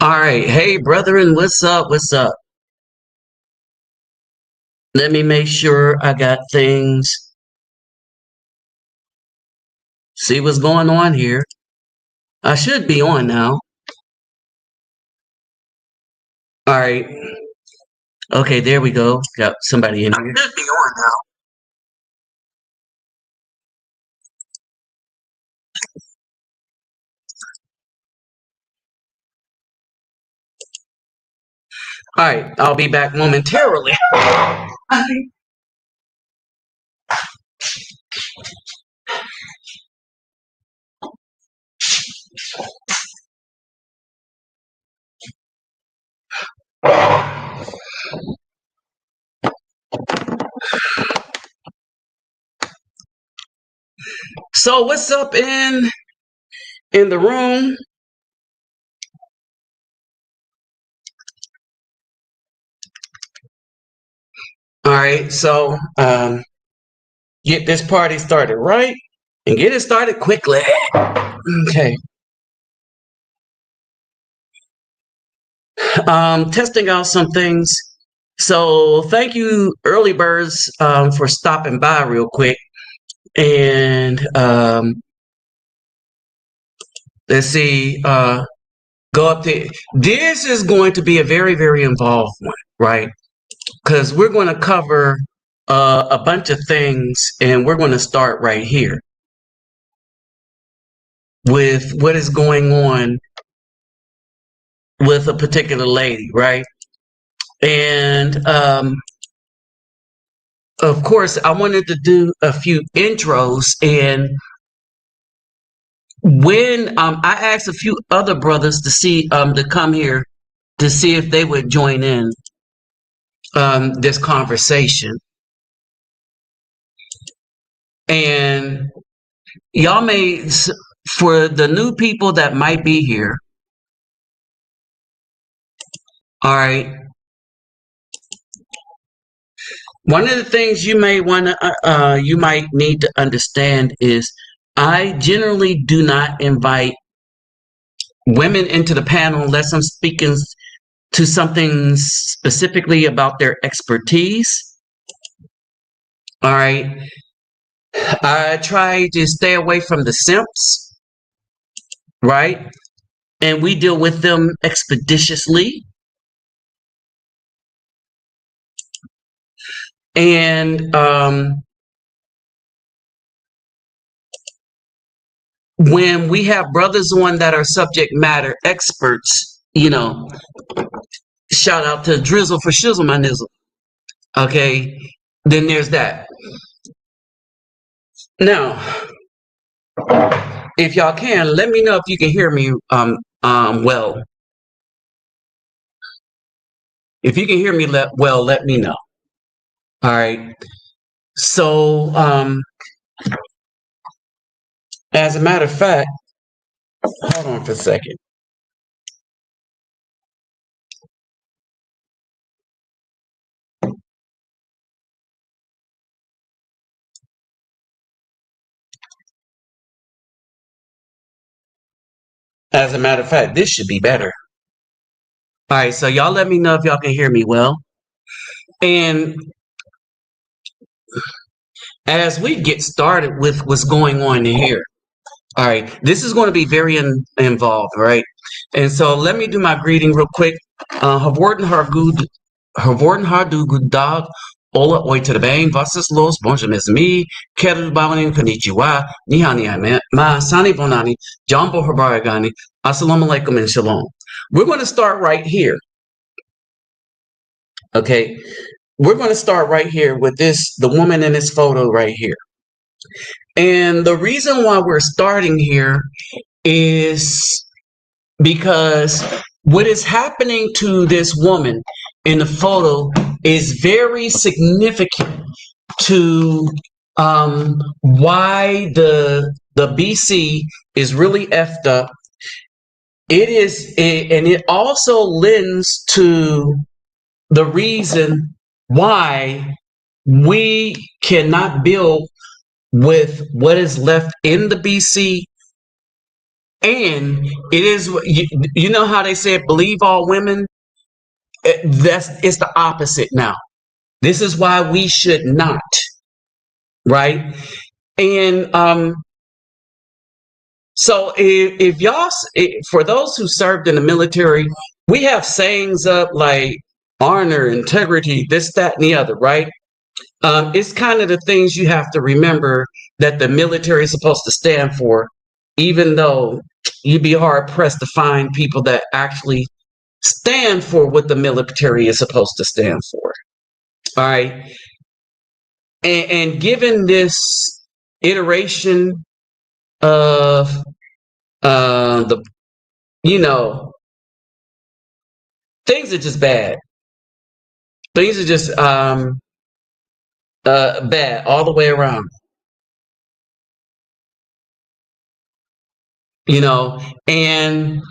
All right. Hey, brethren, what's up? What's up? Let me make sure I got things. See what's going on here. I should be on now. All right. Okay, there we go. Got somebody in here. I should be on now. All right. I'll be back momentarily. So what's up in the room? All right. So get this party started right and get it started quickly. Okay. Testing out some things. So thank you, early birds, for stopping by real quick. And let's see, go up to this is going to be a very, very involved one, right? Because we're going to cover a bunch of things, and we're going to start right here with what is going on with a particular lady, right? And of course, I wanted to do a few intros, and when I asked a few other brothers to see to come here to see if they would join in this conversation, and y'all may, for the new people that might be here, all right. One of the things you may want to, you might need to understand is, I generally do not invite women into the panel unless I'm speaking to something specifically about their expertise. All right. I try to stay away from the simps, right? And we deal with them expeditiously. And when we have brothers on that are subject matter experts, shout out to Drizzle for Shizzle my nizzle. Okay, then there's that. Now, if y'all can, let me know if you can hear me well. If you can hear me well, let me know. All right. So, as a matter of fact, hold on for a second. As a matter of fact, this should be better. All right, so y'all let me know if y'all can hear me well. And as we get started with what's going on in here, all right, this is going to be very involved, right? And so let me do my greeting real quick. Havorten Hardu Dog, Ola Oi to the Bang, Vasas Los, Bonjour Miss Me, Keru Bawanin Konnichiwa, Nihani Ma Sani Bonani, Jambo Habaragani, Assalamu alaikum and Shalom. We're going to start right here. Okay, we're going to start right here with the woman in this photo right here. And the reason why we're starting here is because what is happening to this woman in the photo is very significant to why the BC is really effed up. And it also lends to the reason why we cannot build with what is left in the BC And it is, you know how they said, believe all women? It's the opposite now. This is why we should not, right? And so if y'all, for those who served in the military, we have sayings up like honor, integrity, this, that, and the other, right? It's kind of the things you have to remember that the military is supposed to stand for, even though you'd be hard pressed to find people that actually stand for what the military is supposed to stand for. All right. And given this iteration of the, you know, things are just bad. Things are just bad all the way around. You know, and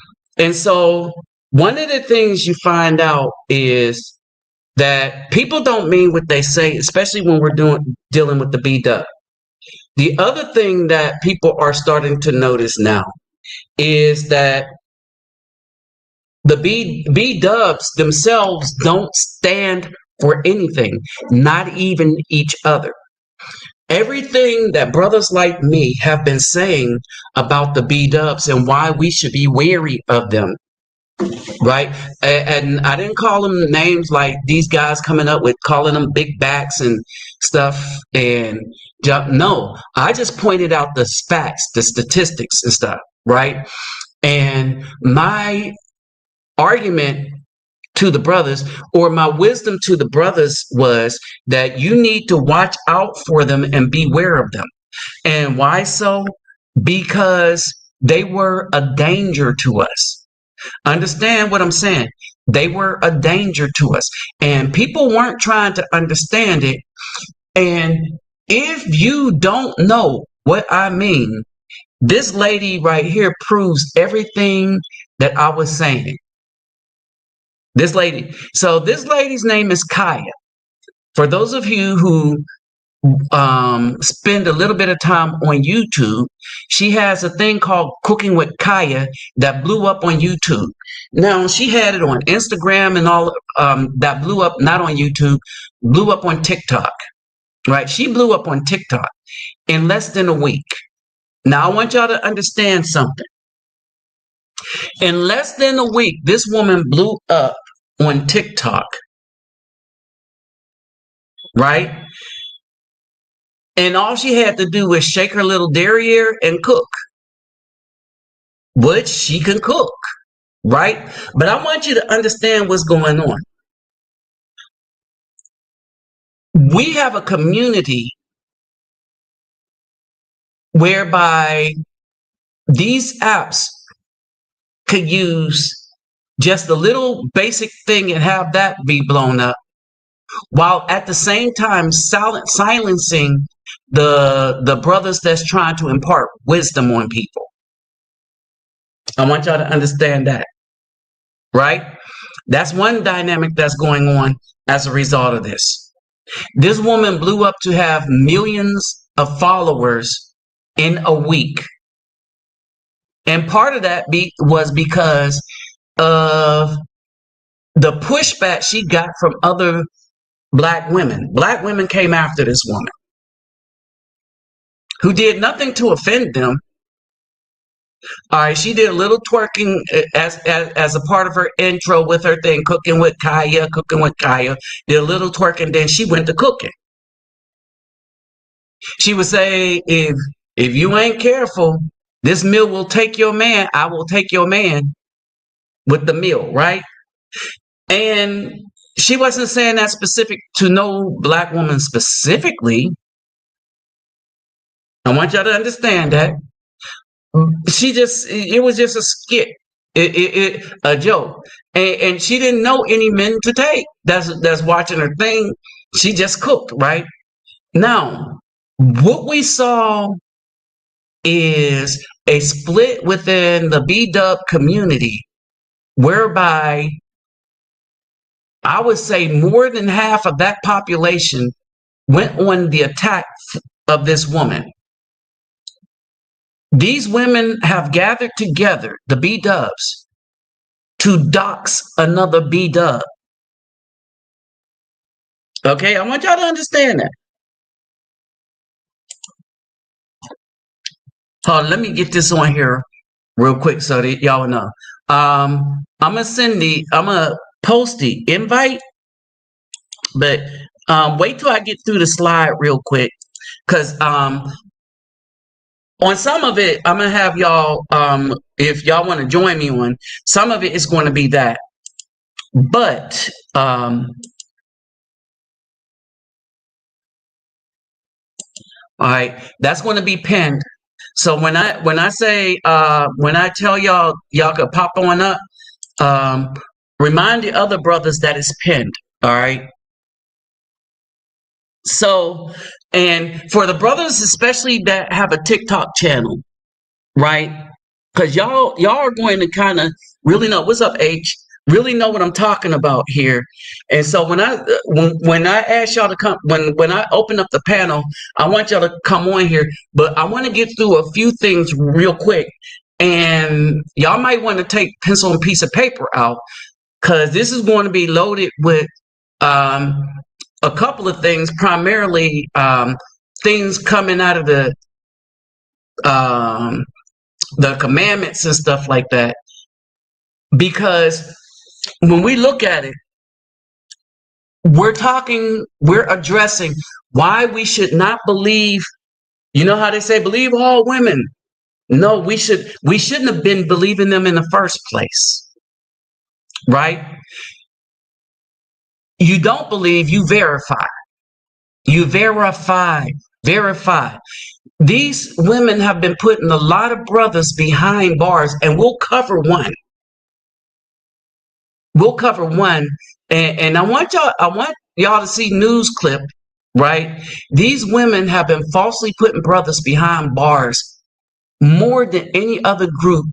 so one of the things you find out is that people don't mean what they say, especially when we're dealing with the Bdub. The other thing that people are starting to notice now is that the Bdubs themselves don't stand for anything, not even each other. Everything that brothers like me have been saying about the Bdubs and why we should be wary of them, right? And I didn't call them names like these guys coming up with calling them big backs and stuff. And no, I just pointed out the facts, the statistics and stuff, right? And my argument to the brothers, or my wisdom to the brothers, was that you need to watch out for them and beware of them. And why so? Because they were a danger to us. Understand what I'm saying? They were a danger to us, and people weren't trying to understand it. And if you don't know what I mean, this lady right here proves everything that I was saying. This lady. So this lady's name is Kaya. For those of you who spend a little bit of time on YouTube, she has a thing called Cooking with Kaya that blew up on YouTube. Now, she had it on Instagram and all that blew up, not on YouTube, blew up on TikTok, right? She blew up on TikTok in less than a week. Now, I want y'all to understand something. In less than a week, this woman blew up on TikTok, right? And all she had to do was shake her little derriere and cook, which she can cook, right? But I want you to understand what's going on. We have a community whereby these apps could use just a little basic thing and have that be blown up, while at the same time silencing the brothers that's trying to impart wisdom on people. I want y'all to understand that, right? That's one dynamic that's going on as a result of this. This woman blew up to have millions of followers in a week. And part of that was because of the pushback she got from other black women. Black women came after this woman who did nothing to offend them. All right, she did a little twerking as a part of her intro with her thing, cooking with Kaya. Did a little twerking, then she went to cooking. She would say, if you ain't careful, this meal will take your man. I will take your man with the meal, right? And she wasn't saying that specific to no black woman specifically. I want y'all to understand that. It was just a skit, a joke. And she didn't know any men to take that's watching her thing. She just cooked, right? Now, what we saw is a split within the Bdub community, whereby I would say more than half of that population went on the attack of this woman. These women have gathered together, the Bdubs, to dox another Bdub. Okay, I want y'all to understand that. Hold on, let me get this on here real quick so that y'all know. I'm gonna post the invite, but wait till I get through the slide real quick, because on some of it I'm gonna have y'all, if y'all want to join me on some of it, it's going to be that, but all right, that's going to be pinned. So when I say when I tell y'all could pop on up, um, remind the other brothers that it's pinned. All right. So, and for the brothers, especially that have a TikTok channel, right? Because y'all are going to kind of really know what's up, H. Really know what I'm talking about here. And so when I ask y'all to come, when I open up the panel, I want y'all to come on here. But I want to get through a few things real quick, and y'all might want to take pencil and piece of paper out, because this is going to be loaded with um, a couple of things, primarily things coming out of um, the commandments and stuff like that. Because when we look at it, we're addressing why we should not believe. You know how they say, believe all women. No, we shouldn't have been believing them in the first place, right? You don't believe, you verify. You verify. These women have been putting a lot of brothers behind bars, and we'll cover one. We'll cover one, and I want y'all to see news clip, right? These women have been falsely putting brothers behind bars more than any other group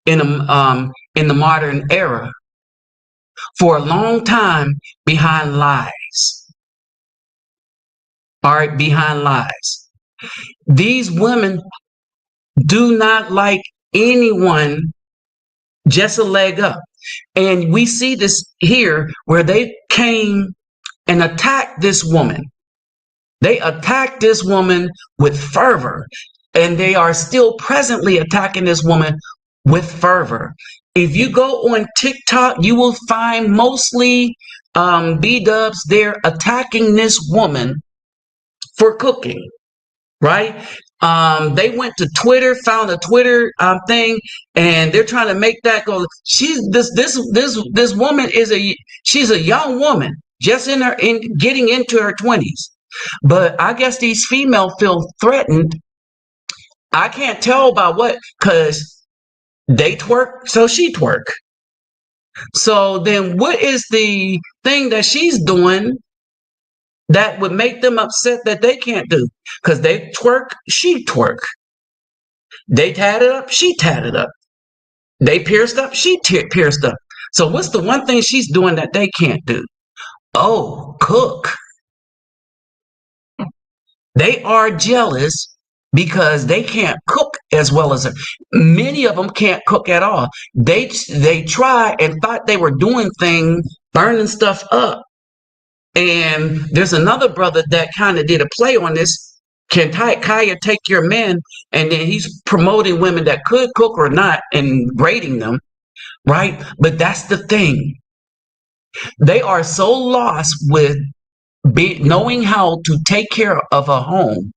in the modern era for a long time, behind lies. All right, behind lies. These women do not like anyone just a leg up. And we see this here where they came and attacked this woman. They attacked this woman with fervor, and they are still presently attacking this woman with fervor. If you go on TikTok, you will find mostly Bdubs there attacking this woman for cooking, right? They went to Twitter, found a Twitter thing, and they're trying to make that go. This woman she's a young woman, just in getting into her 20s. But I guess these females feel threatened. I can't tell by what, because they twerk, so she twerk. So then what is the thing that she's doing that would make them upset that they can't do? Because they twerk, she twerk. They tatted up, she tatted up. They pierced up, she pierced up. So what's the one thing she's doing that they can't do? Oh, cook. They are jealous because they can't cook as well as her. Many of them can't cook at all. They try and thought they were doing things, burning stuff up. And there's another brother that kind of did a play on this. Can Kaya take your men? And then he's promoting women that could cook or not and grading them, right? But that's the thing. They are so lost with knowing how to take care of a home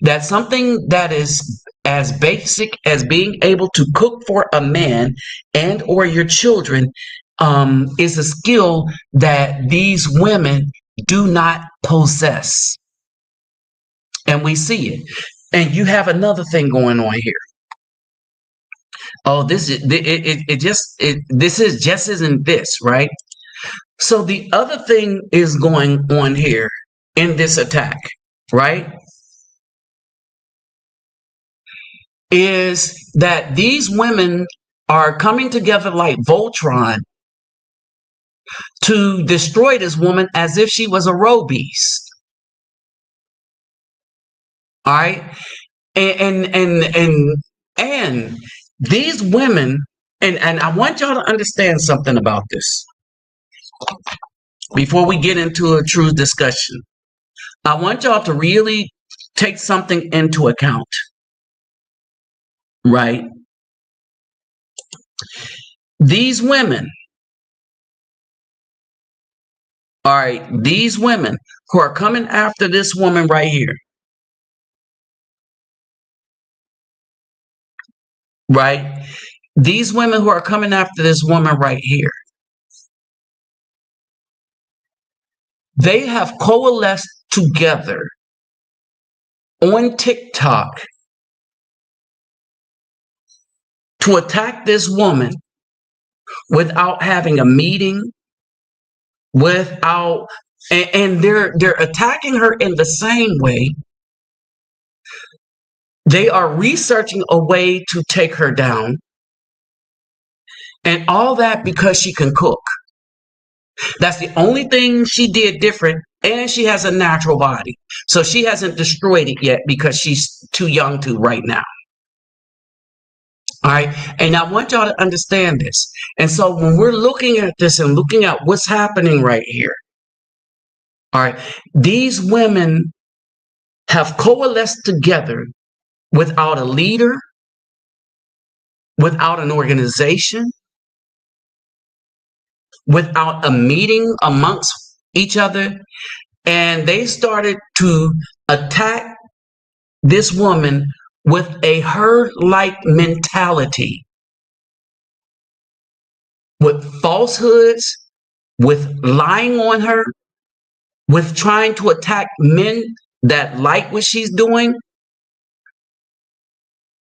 that something that is as basic as being able to cook for a man and or your children is a skill that these women do not possess. And we see it. And you have another thing going on here. Oh, this is just isn't this, right? So the other thing is going on here in this attack, right? Is that these women are coming together like Voltron to destroy this woman as if she was a roe beast. All right. And And these women, and I want y'all to understand something about this before we get into a true discussion. I want y'all to really take something into account, right? These women, all right, these women who are coming after this woman right here, right? These women who are coming after this woman right here, they have coalesced together on TikTok to attack this woman without having a meeting, without, and they're attacking her in the same way. They are researching a way to take her down, and all that because she can cook. That's the only thing she did different, and she has a natural body. So she hasn't destroyed it yet because she's too young to right now. All right. And I want y'all to understand this. And so when we're looking at this and looking at what's happening right here, all right, these women have coalesced together without a leader, without an organization, without a meeting amongst each other. And they started to attack this woman with a herd-like mentality, with falsehoods, with lying on her, with trying to attack men that like what she's doing.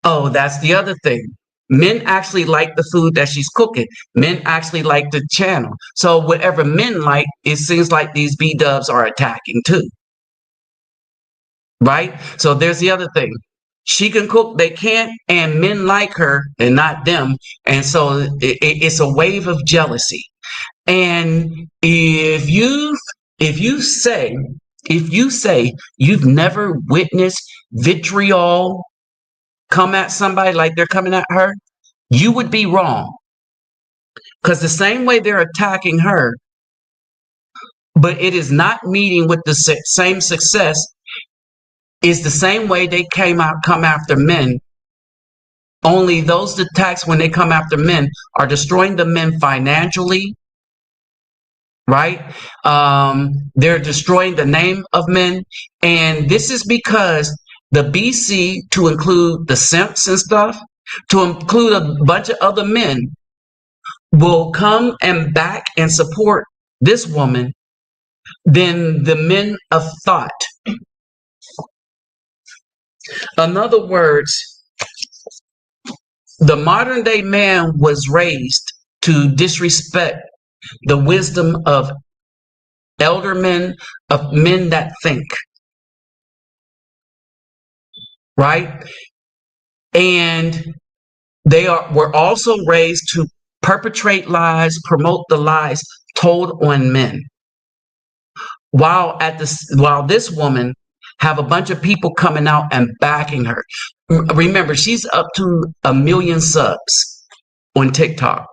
Oh, that's the other thing. Men actually like the food that she's cooking. Men actually like the channel. So whatever men like, it seems like these Bdubs are attacking too. Right? So there's the other thing. She can cook, they can't, and men like her and not them. And so it's a wave of jealousy. And if you say you've never witnessed vitriol come at somebody like they're coming at her, you would be wrong. Because the same way they're attacking her, but it is not meeting with the same success, is the same way they come after men. Only those attacks when they come after men are destroying the men financially, right? They're destroying the name of men. And this is because the BC, to include the simps and stuff, to include a bunch of other men, will come and back and support this woman than the men of thought. In other words, the modern day man was raised to disrespect the wisdom of elder men, of men that think, right? And were also raised to perpetrate lies, promote the lies told on men. While this woman have a bunch of people coming out and backing her. Remember, she's up to 1 million subs on TikTok.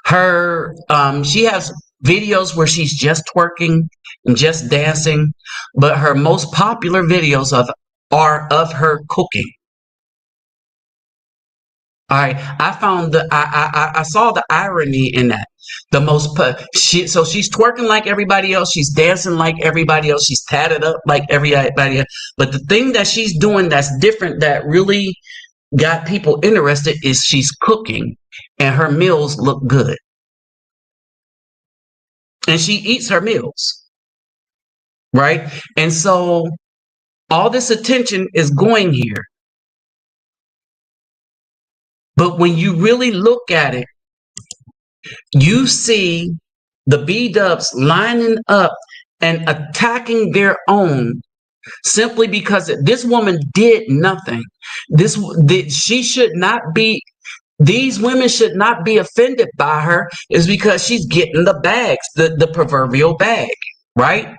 She has videos where she's just twerking and just dancing, but her most popular videos are of her cooking. All right, I saw the irony in that. So she's twerking like everybody else, she's dancing like everybody else, she's tatted up like everybody else. But the thing that she's doing that's different, that really got people interested, is she's cooking, and her meals look good, and she eats her meals, right? And so all this attention is going here. But when you really look at it, you see the Bdubs lining up and attacking their own simply because this woman did nothing. She should not be. These women should not be offended by her, is because she's getting the bags, the proverbial bag, right?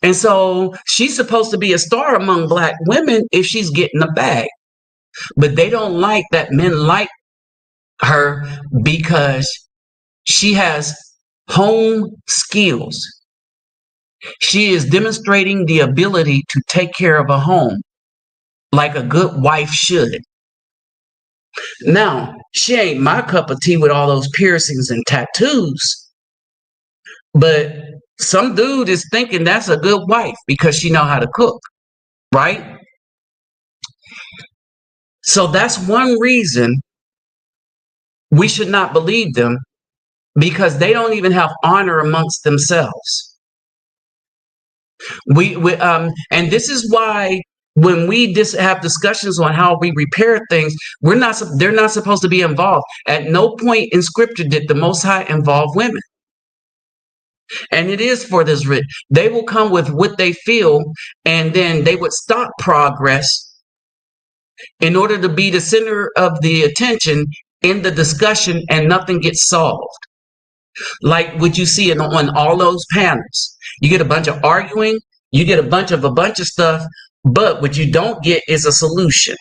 And so she's supposed to be a star among black women if she's getting a bag. But they don't like that men like her because she has home skills. She is demonstrating the ability to take care of a home like a good wife should. Now, she ain't my cup of tea with all those piercings and tattoos, but some dude is thinking that's a good wife because she know how to cook, right? So that's one reason we should not believe them, because they don't even have honor amongst themselves. And this is why when we have discussions on how we repair things, they're not supposed to be involved. At no point in scripture did the Most High involve women. And it is for this reason. They will come with what they feel, and then they would stop progress in order to be the center of the attention in the discussion, and nothing gets solved. Like what you see on all those panels. You get a bunch of arguing, you get a bunch of stuff, but what you don't get is a solution.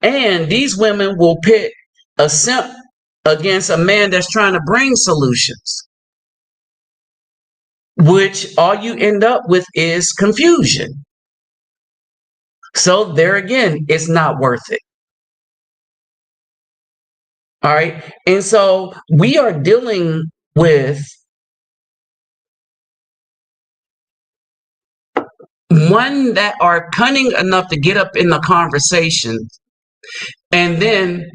And these women will pit a simp against a man that's trying to bring solutions, which all you end up with is confusion. So there again, it's not worth it. All right. And so we are dealing with one that are cunning enough to get up in the conversation, and then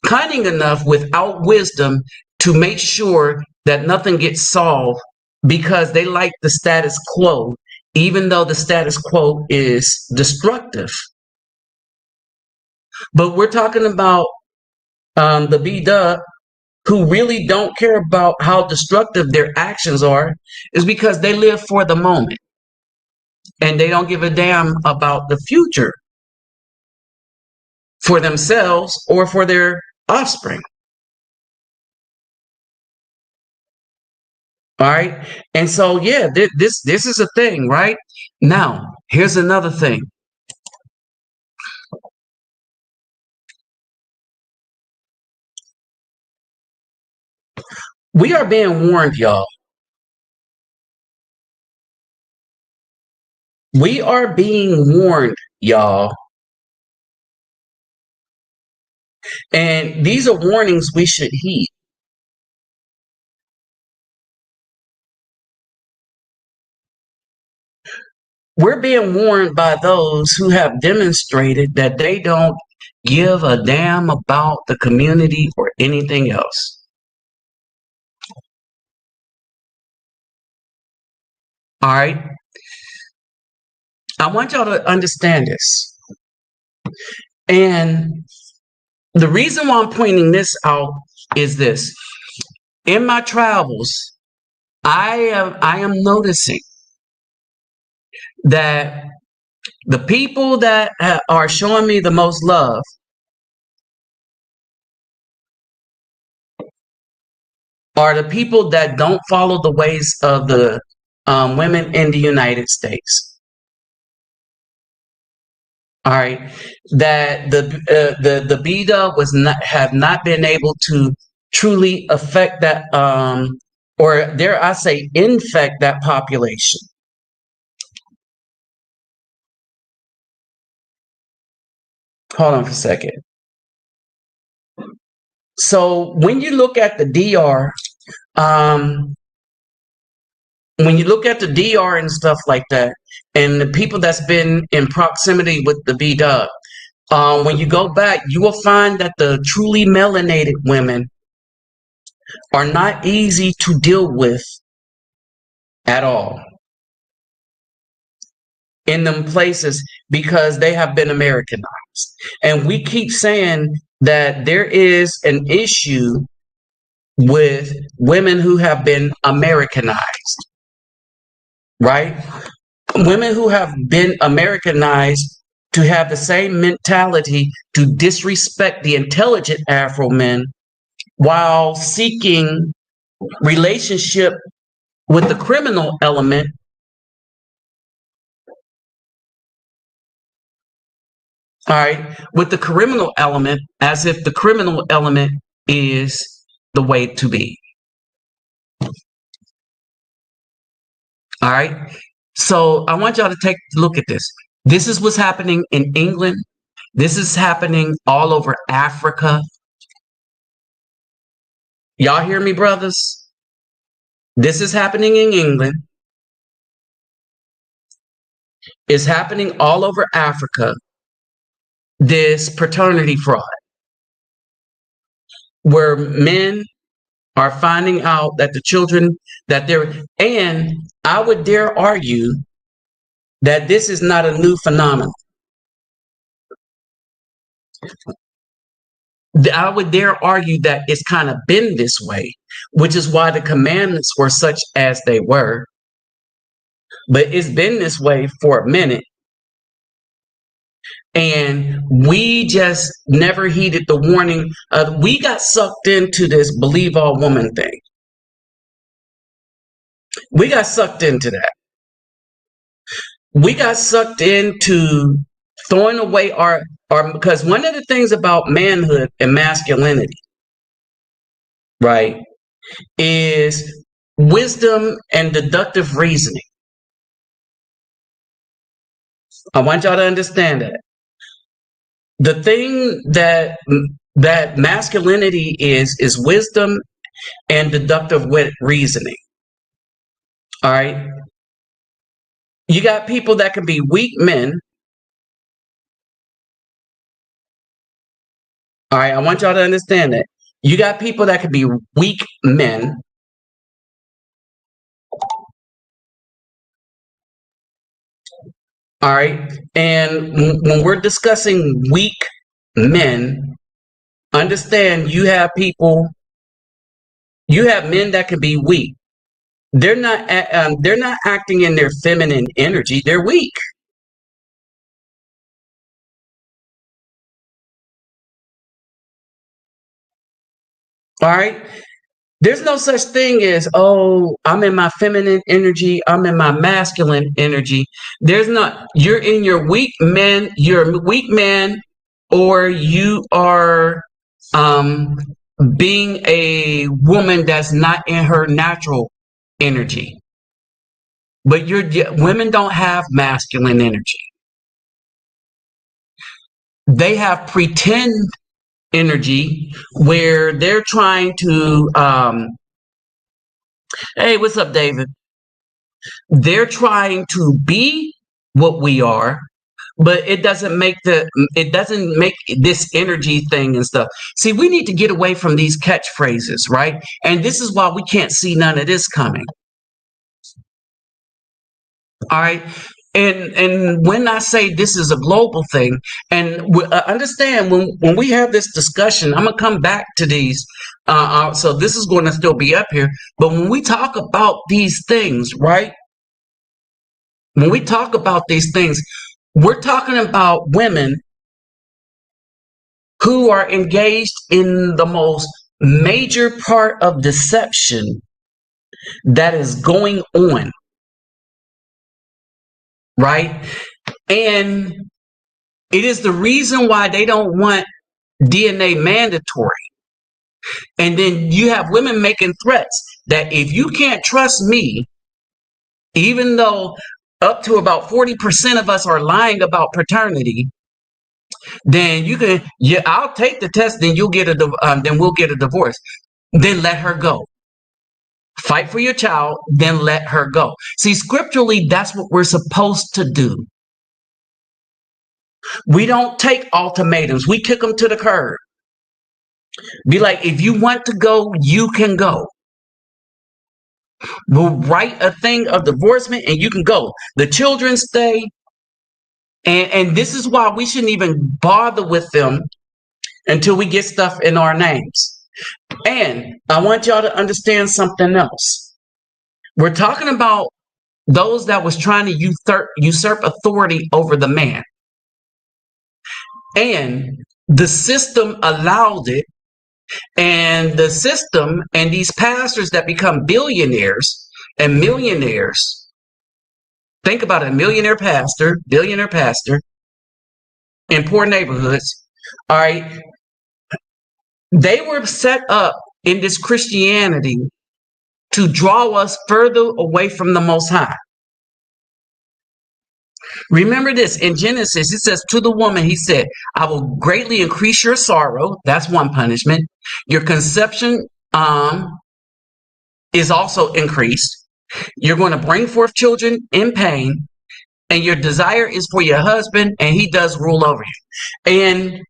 cunning enough without wisdom to make sure that nothing gets solved because they like the status quo, even though the status quo is destructive. But we're talking about the Bdubs who really don't care about how destructive their actions are, is because they live for the moment and they don't give a damn about the future for themselves or for their offspring. All right. And so, yeah, this is a thing, right? Now, here's another thing. We are being warned, y'all. We are being warned, y'all. And these are warnings we should heed. We're being warned by those who have demonstrated that they don't give a damn about the community or anything else. All right. I want y'all to understand this. And the reason why I'm pointing this out is this. In my travels, I am noticing that the people that are showing me the most love are the people that don't follow the ways of the women in the United States. All right, that the Bdubs have not been able to truly affect that, or dare I say, infect that population. Hold on for a second. So when you look at the DR, when you look at the DR and stuff like that, and the people that's been in proximity with the Bdubs, when you go back, you will find that the truly melanated women are not easy to deal with at all in them places because they have been Americanized. And we keep saying that there is an issue with women who have been Americanized, right? Women who have been Americanized to have the same mentality to disrespect the intelligent Afro men while seeking relationship with the criminal element, all right, with the criminal element, as if the criminal element is the way to be. All right. So I want y'all to take a look at this. This is what's happening in England. This is happening all over Africa. Y'all hear me, brothers? This is happening in England. It's happening all over Africa. This paternity fraud, where men are finding out that the children that they're, and I would dare argue that this is not a new phenomenon. I would dare argue that it's kind of been this way, which is why the commandments were such as they were. But it's been this way for a minute. And we just never heeded the warning. We got sucked into this believe all woman thing. We got sucked into that. We got sucked into throwing away our because one of the things about manhood and masculinity, right, is wisdom and deductive reasoning. I want y'all to understand that. The thing that masculinity is wisdom and deductive reasoning. All right. You got people that can be weak men. All right. I want y'all to understand that. You got people that can be weak men. All right. And when we're discussing weak men, understand you have men that can be weak. They're not acting in their feminine energy. They're weak. All right. There's no such thing as, oh, I'm in my feminine energy, I'm in my masculine energy. There's not, you're in your you're a weak man, or you are being a woman that's not in her natural energy. But women don't have masculine energy. They have pretend energy where they're trying to hey, what's up, David? They're trying to be what we are, but it doesn't make this energy thing and stuff. See, we need to get away from these catchphrases, right? And this is why we can't see none of this coming. All right. And when I say this is a global thing, and understand when we have this discussion, I'm gonna come back to these. So this is going to still be up here. But when we talk about these things, right? When we talk about these things, we're talking about women who are engaged in the most major part of deception that is going on, right? And it is the reason why they don't want DNA mandatory. And then you have women making threats that if you can't trust me, even though up to about 40% of us are lying about paternity, then I'll take the test, then then we'll get a divorce. Then let her go. Fight for your child, then let her go. See, scripturally, that's what we're supposed to do. We don't take ultimatums. We kick them to the curb. Be like, if you want to go, you can go. We'll write a thing of divorcement and you can go. The children stay. And this is why we shouldn't even bother with them until we get stuff in our names. And I want y'all to understand something else. We're talking about those that was trying to usurp authority over the man. And the system allowed it. And the system and these pastors that become billionaires and millionaires. Think about it, a millionaire pastor, billionaire pastor in poor neighborhoods. All right. They were set up in this Christianity to draw us further away from the Most High. Remember this in Genesis, it says to the woman, he said, I will greatly increase your sorrow. That's one punishment. Your conception is also increased. You're going to bring forth children in pain, and your desire is for your husband, and he does rule over you. And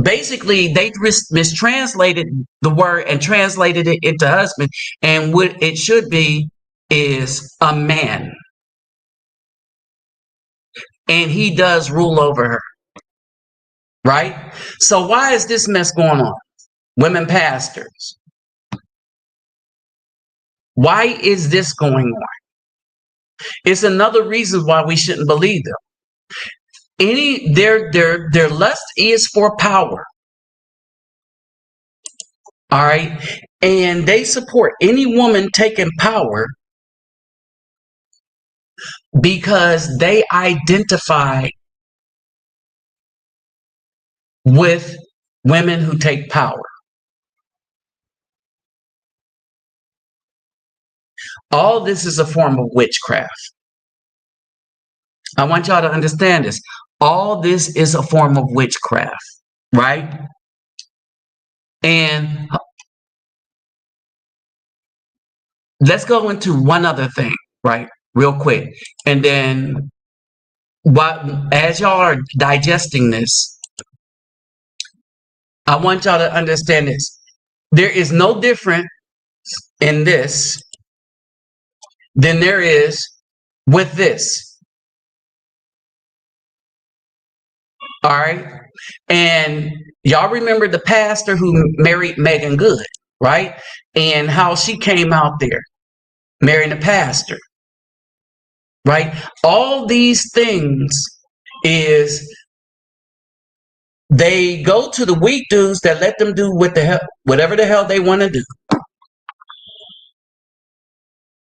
basically, they mistranslated the word and translated it into husband, and what it should be is a man. And he does rule over her, right? So why is this mess going on? Women pastors. Why is this going on? It's another reason why we shouldn't believe them. Their lust is for power. All right. And they support any woman taking power because they identify with women who take power. All this is a form of witchcraft. I want y'all to understand this. All this is a form of witchcraft, right? And let's go into one other thing, right? Real quick. And then as y'all are digesting this, I want y'all to understand this. There is no difference in this than there is with this. All right. And y'all remember the pastor who married Megan Good, right? And how she came out there marrying a pastor, right? All these things is they go to the weak dudes that let them do whatever the hell they want to do.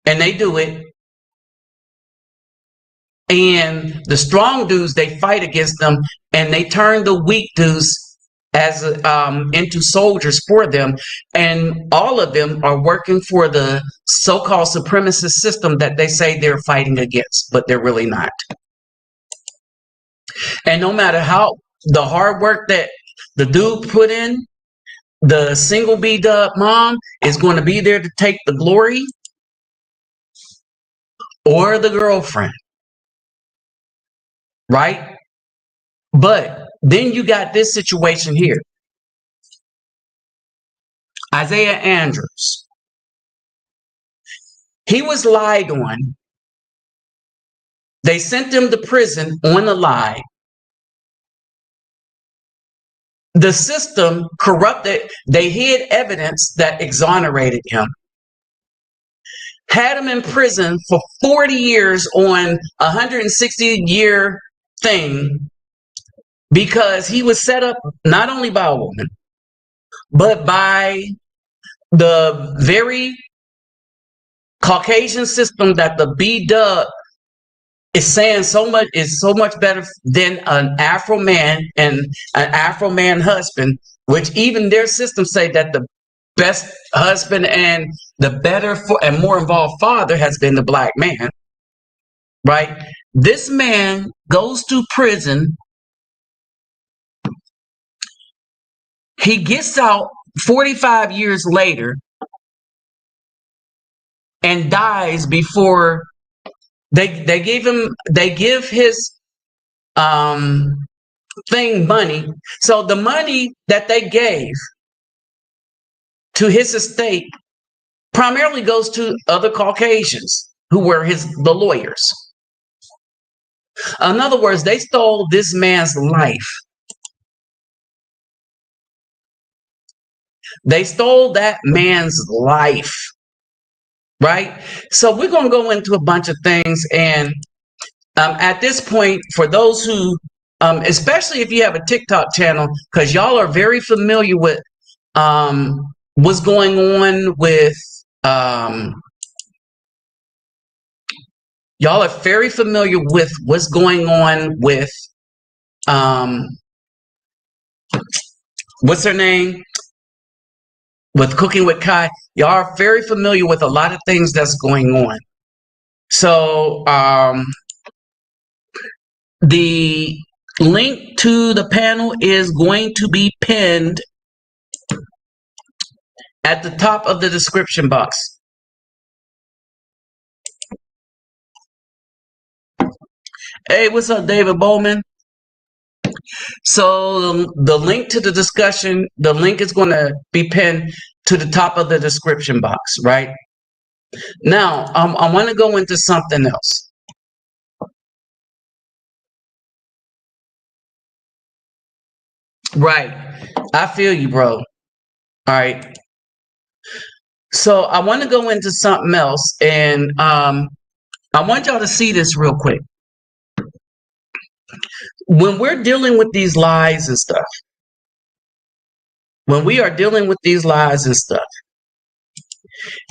And they do it. And the strong dudes, they fight against them, and they turn the weak dudes as into soldiers for them. And all of them are working for the so-called supremacist system that they say they're fighting against, but they're really not. And no matter how the hard work that the dude put in, the single Bdub mom is going to be there to take the glory, or the girlfriend. Right? But then you got this situation here. Isaiah Andrews. He was lied on. They sent him to prison on a lie. The system corrupted. They hid evidence that exonerated him. Had him in prison for 40 years on a 160-year thing because he was set up not only by a woman, but by the very Caucasian system that the Bdub is saying is so much better than an Afro man and an Afro man husband, which even their system say that the best husband and the better and more involved father has been the black man, right? This man goes to prison. He gets out 45 years later and dies before they give his thing money. So the money that they gave to his estate primarily goes to other Caucasians who were the lawyers. In other words, they stole this man's life. They stole that man's life, right? So we're going to go into a bunch of things. And at this point, for those who, especially if you have a TikTok channel, because y'all are very familiar with what's going on with Y'all are very familiar with what's going on with what's her name? With Cooking with Kai. Y'all are very familiar with a lot of things that's going on. So the link to the panel is going to be pinned at the top of the description box. Hey, what's up, David Bowman? So the link to the discussion, the link is going to be pinned to the top of the description box, right? Now, I want to go into something else. Right. I feel you, bro. All right. So I want to go into something else, and I want y'all to see this real quick. When we're dealing with these lies and stuff, when we are dealing with these lies and stuff,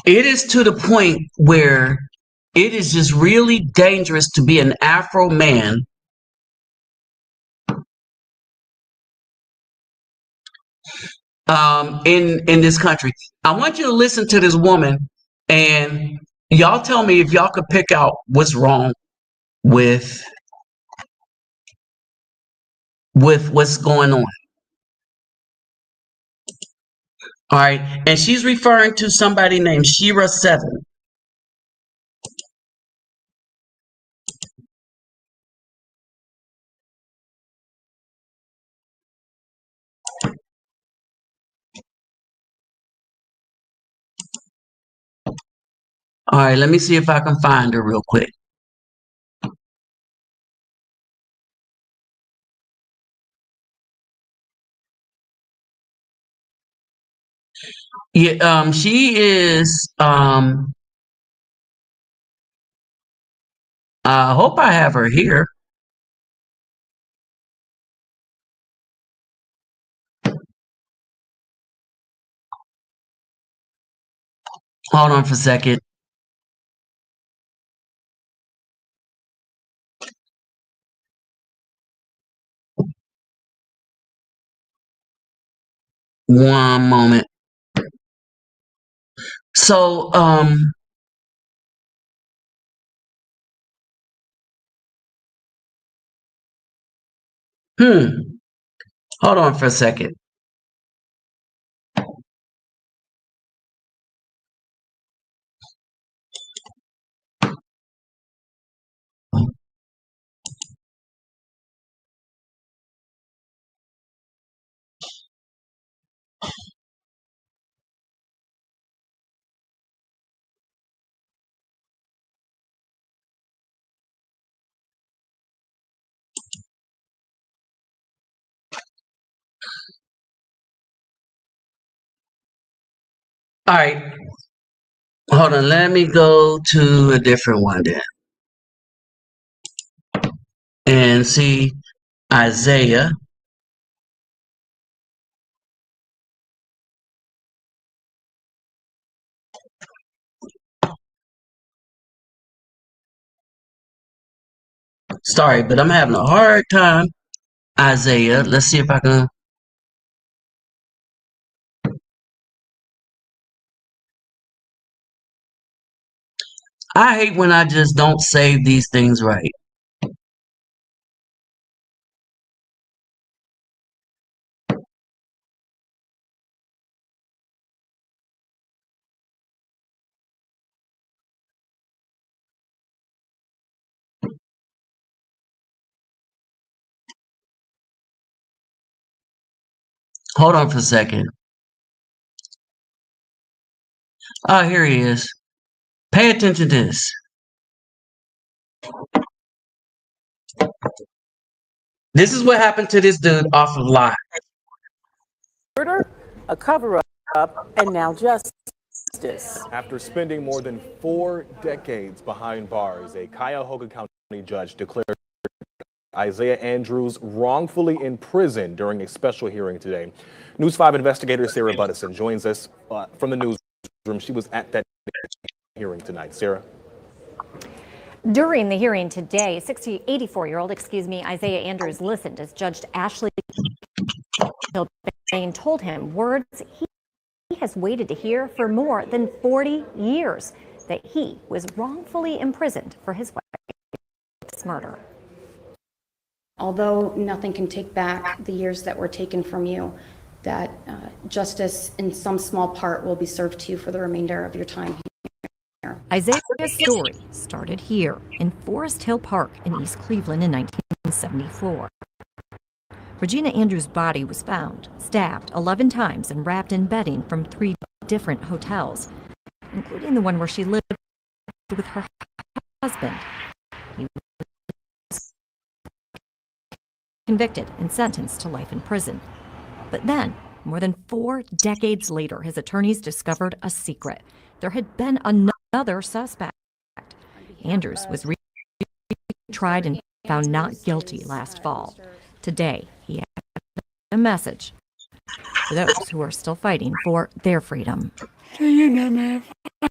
it is to the point where it is just really dangerous to be an Afro man in this country. I want you to listen to this woman, and y'all tell me if y'all could pick out what's wrong with what's going on. All right, and she's referring to somebody named Shira7. All right, let me see if I can find her real quick. Yeah, she is. I hope I have her here. Hold on for a second. One moment. So, hold on for a second. All right, hold on. Let me go to a different one then, and see Isaiah. Sorry, but I'm having a hard time. Isaiah. Let's see if I can. I hate when I just don't save these things right. Hold on for a second. Oh, here he is. Pay attention to this. This is what happened to this dude off of live. Murder, a cover-up, and now justice. After spending more than 4 decades behind bars, a Cuyahoga County judge declared Isaiah Andrews wrongfully in prison during a special hearing today. News 5 investigator Sarah Bdubs joins us from the newsroom. She was at that hearing tonight. Sarah. During the hearing today, 84-year-old, Isaiah Andrews listened as Judge Ashley Bain told him words he has waited to hear for more than 40 years, that he was wrongfully imprisoned for his wife's murder. Although nothing can take back the years that were taken from you, that justice in some small part will be served to you for the remainder of your time here. Isaiah's story started here in Forest Hill Park in East Cleveland in 1974. Regina Andrews' body was found, stabbed 11 times and wrapped in bedding from 3 different hotels, including the one where she lived with her husband. He was convicted and sentenced to life in prison. But then, more than 4 decades later, his attorneys discovered a secret. There had been another suspect. Andrews was retried and found not guilty last fall. Today, he had a message to those who are still fighting for their freedom. Stay in there, man. Fight.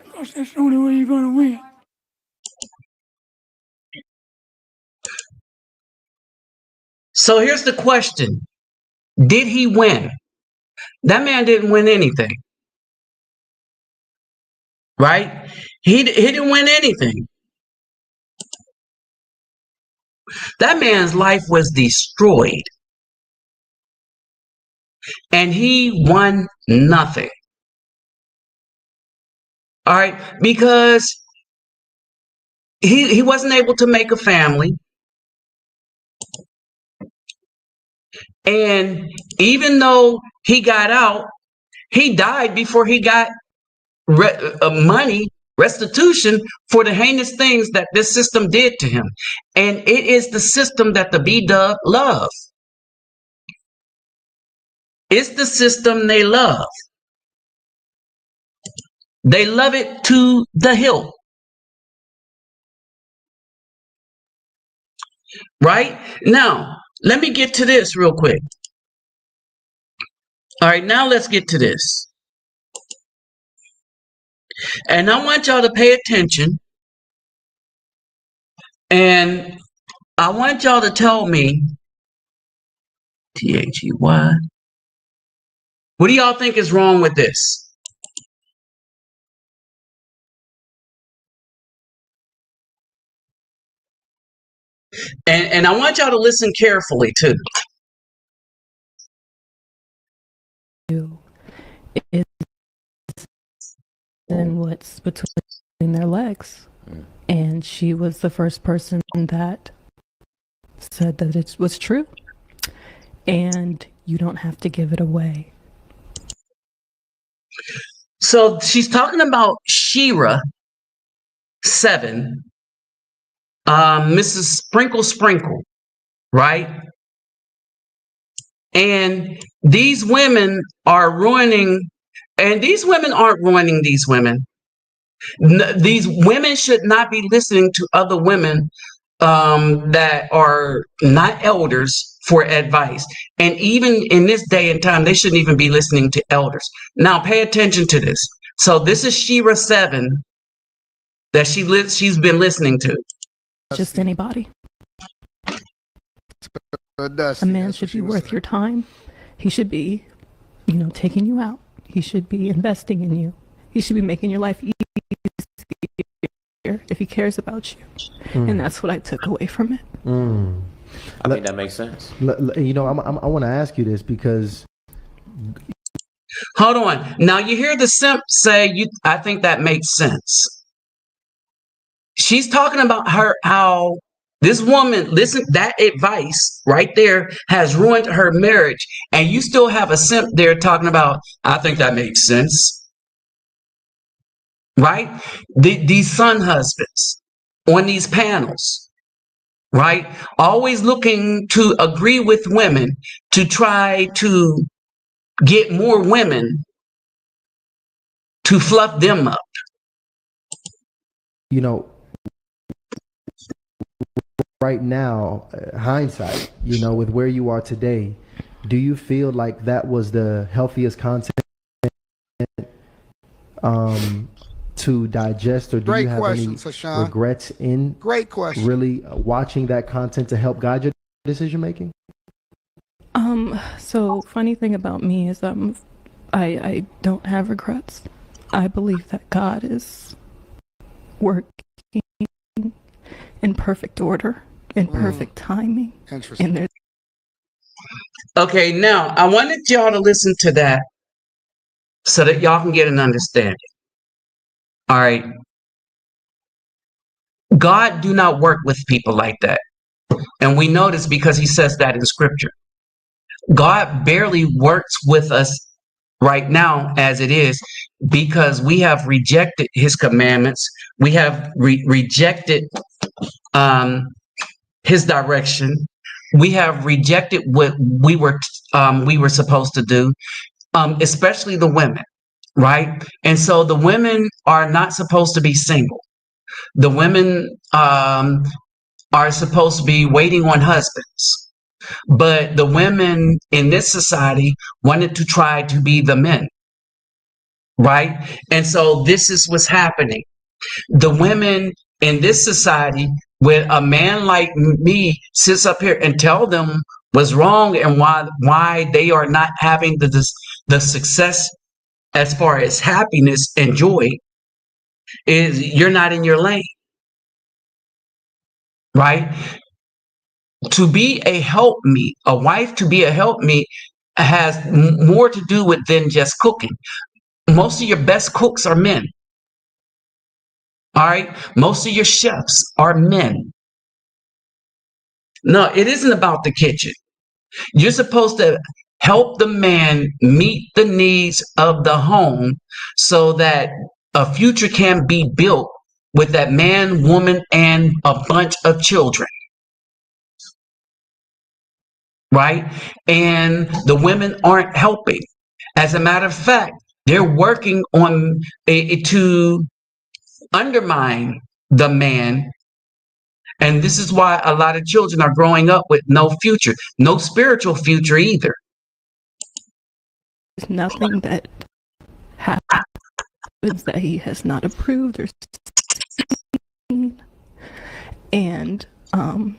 Because that's the only way you're going to win. So here's the question. Did he win? That man didn't win anything. Right? He didn't win anything. That man's life was destroyed. And he won nothing. All right? Because he wasn't able to make a family. And even though he got out, he died before he got money, restitution for the heinous things that this system did to him. And it is the system that the Bdubs love. It's the system they love. They love it to the hilt. Right? Now, let me get to this real quick. All right, now let's get to this. And I want y'all to pay attention. And I want y'all to tell me, They, what do y'all think is wrong with this? And I want y'all to listen carefully too. Is in what's between their legs. And she was the first person that said that it was true. And you don't have to give it away. So she's talking about Shira 7, Mrs. Sprinkle, right? And these women are ruining, and these women aren't ruining these women. These women should not be listening to other women that are not elders for advice. And even in this day and time, they shouldn't even be listening to elders. Now, pay attention to this. So this is Shira 7 that she's been listening to. Just anybody. A man should be worth your time. He should be, taking you out. He should be investing in you. He should be making your life easier if he cares about you. And that's what I took away from it. I think that makes sense. I want to ask you this because. Hold on. Now you hear the simp say, I think that makes sense. She's talking about how this woman, listen, that advice right there has ruined her marriage. And you still have a simp there talking about, I think that makes sense. Right? These son husbands on these panels, right? Always looking to agree with women to try to get more women to fluff them up. Right now, hindsight, with where you are today, do you feel like that was the healthiest content to to digest, or do Great you have question, any Sashawn. regrets in Great question. really watching that content to help guide your decision making? So funny thing about me is I don't have regrets. I believe that God is working in perfect order, in perfect timing. Interesting. And there's Okay, now I wanted y'all to listen to that so that y'all can get an understanding. All right. God do not work with people like that. And we know this because he says that in scripture. God barely works with us right now as it is because we have rejected his commandments. We have rejected his direction. We have rejected what we were supposed to do, especially the women, right? And so the women are not supposed to be single. The women are supposed to be waiting on husbands. But the women in this society wanted to try to be the men, right? And so this is what's happening. The women in this society, when a man like me sits up here and tell them what's wrong and why they are not having the success as far as happiness and joy, is you're not in your lane, right? To be a helpmeet, a wife to be a helpmeet has more to do with than just cooking. Most of your best cooks are men. All right. Most of your chefs are men. No, it isn't about the kitchen. You're supposed to help the man meet the needs of the home so that a future can be built with that man, woman, and a bunch of children. Right? And the women aren't helping. As a matter of fact, they're working on to undermine the man. And this is why a lot of children are growing up with no future, no spiritual future either. nothing that happens that he has not approved or seen. And all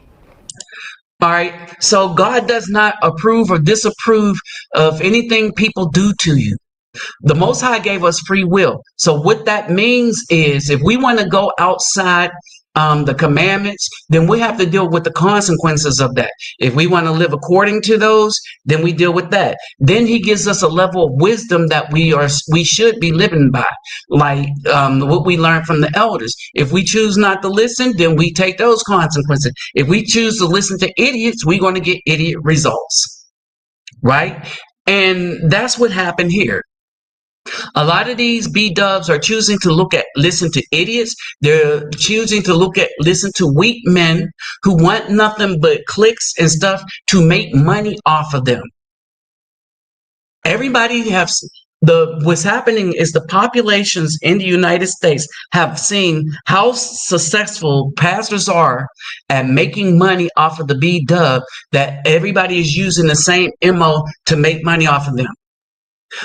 right. So God does not approve or disapprove of anything people do to you. The Most High gave us free will. So what that means is if we want to go outside the commandments, then we have to deal with the consequences of that. If we want to live according to those, then we deal with that. Then he gives us a level of wisdom that we should be living by, like what we learned from the elders. If we choose not to listen, then we take those consequences. If we choose to listen to idiots, we're going to get idiot results, right? And that's what happened here. A lot of these Bdubs are choosing to listen to idiots. They're choosing to listen to weak men who want nothing but clicks and stuff to make money off of them. What's happening is the populations in the United States have seen how successful pastors are at making money off of the Bdub, that everybody is using the same MO to make money off of them.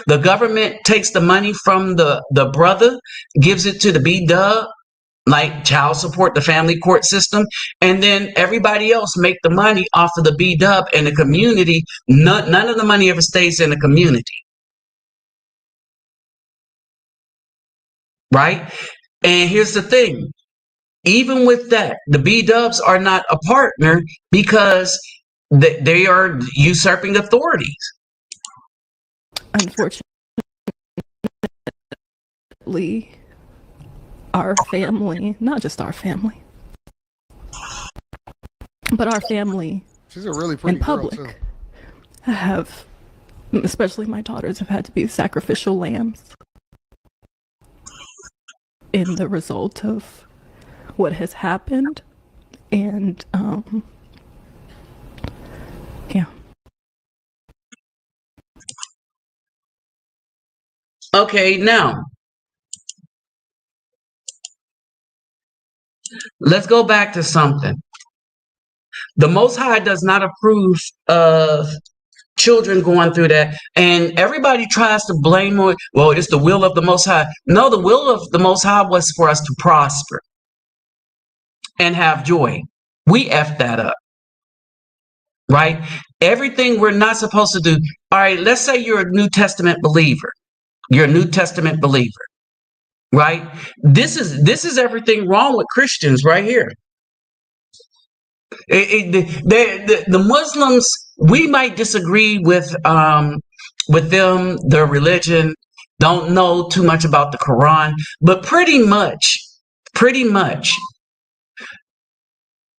The government takes the money from the brother, gives it to the Bdub, like child support, the family court system, and then everybody else make the money off of the Bdub and the community. None of the money ever stays in the community. Right? And here's the thing. Even with that, the Bdubs are not a partner because they are usurping authorities. Unfortunately, our family, not just our family, but our family She's a really pretty in public girl too. have, especially my daughters, have had to be sacrificial lambs in the result of what has happened. And yeah. Okay, now let's go back to something. The Most High does not approve of children going through that, and everybody tries to blame on, well, it's the will of the Most High. No, the will of the Most High was for us to prosper and have joy. We effed that up, right? Everything we're not supposed to do. All right, let's say you're a New Testament believer. You're a New Testament believer, right? This is everything wrong with Christians right here. The Muslims, we might disagree with them, their religion, don't know too much about the Quran, but pretty much,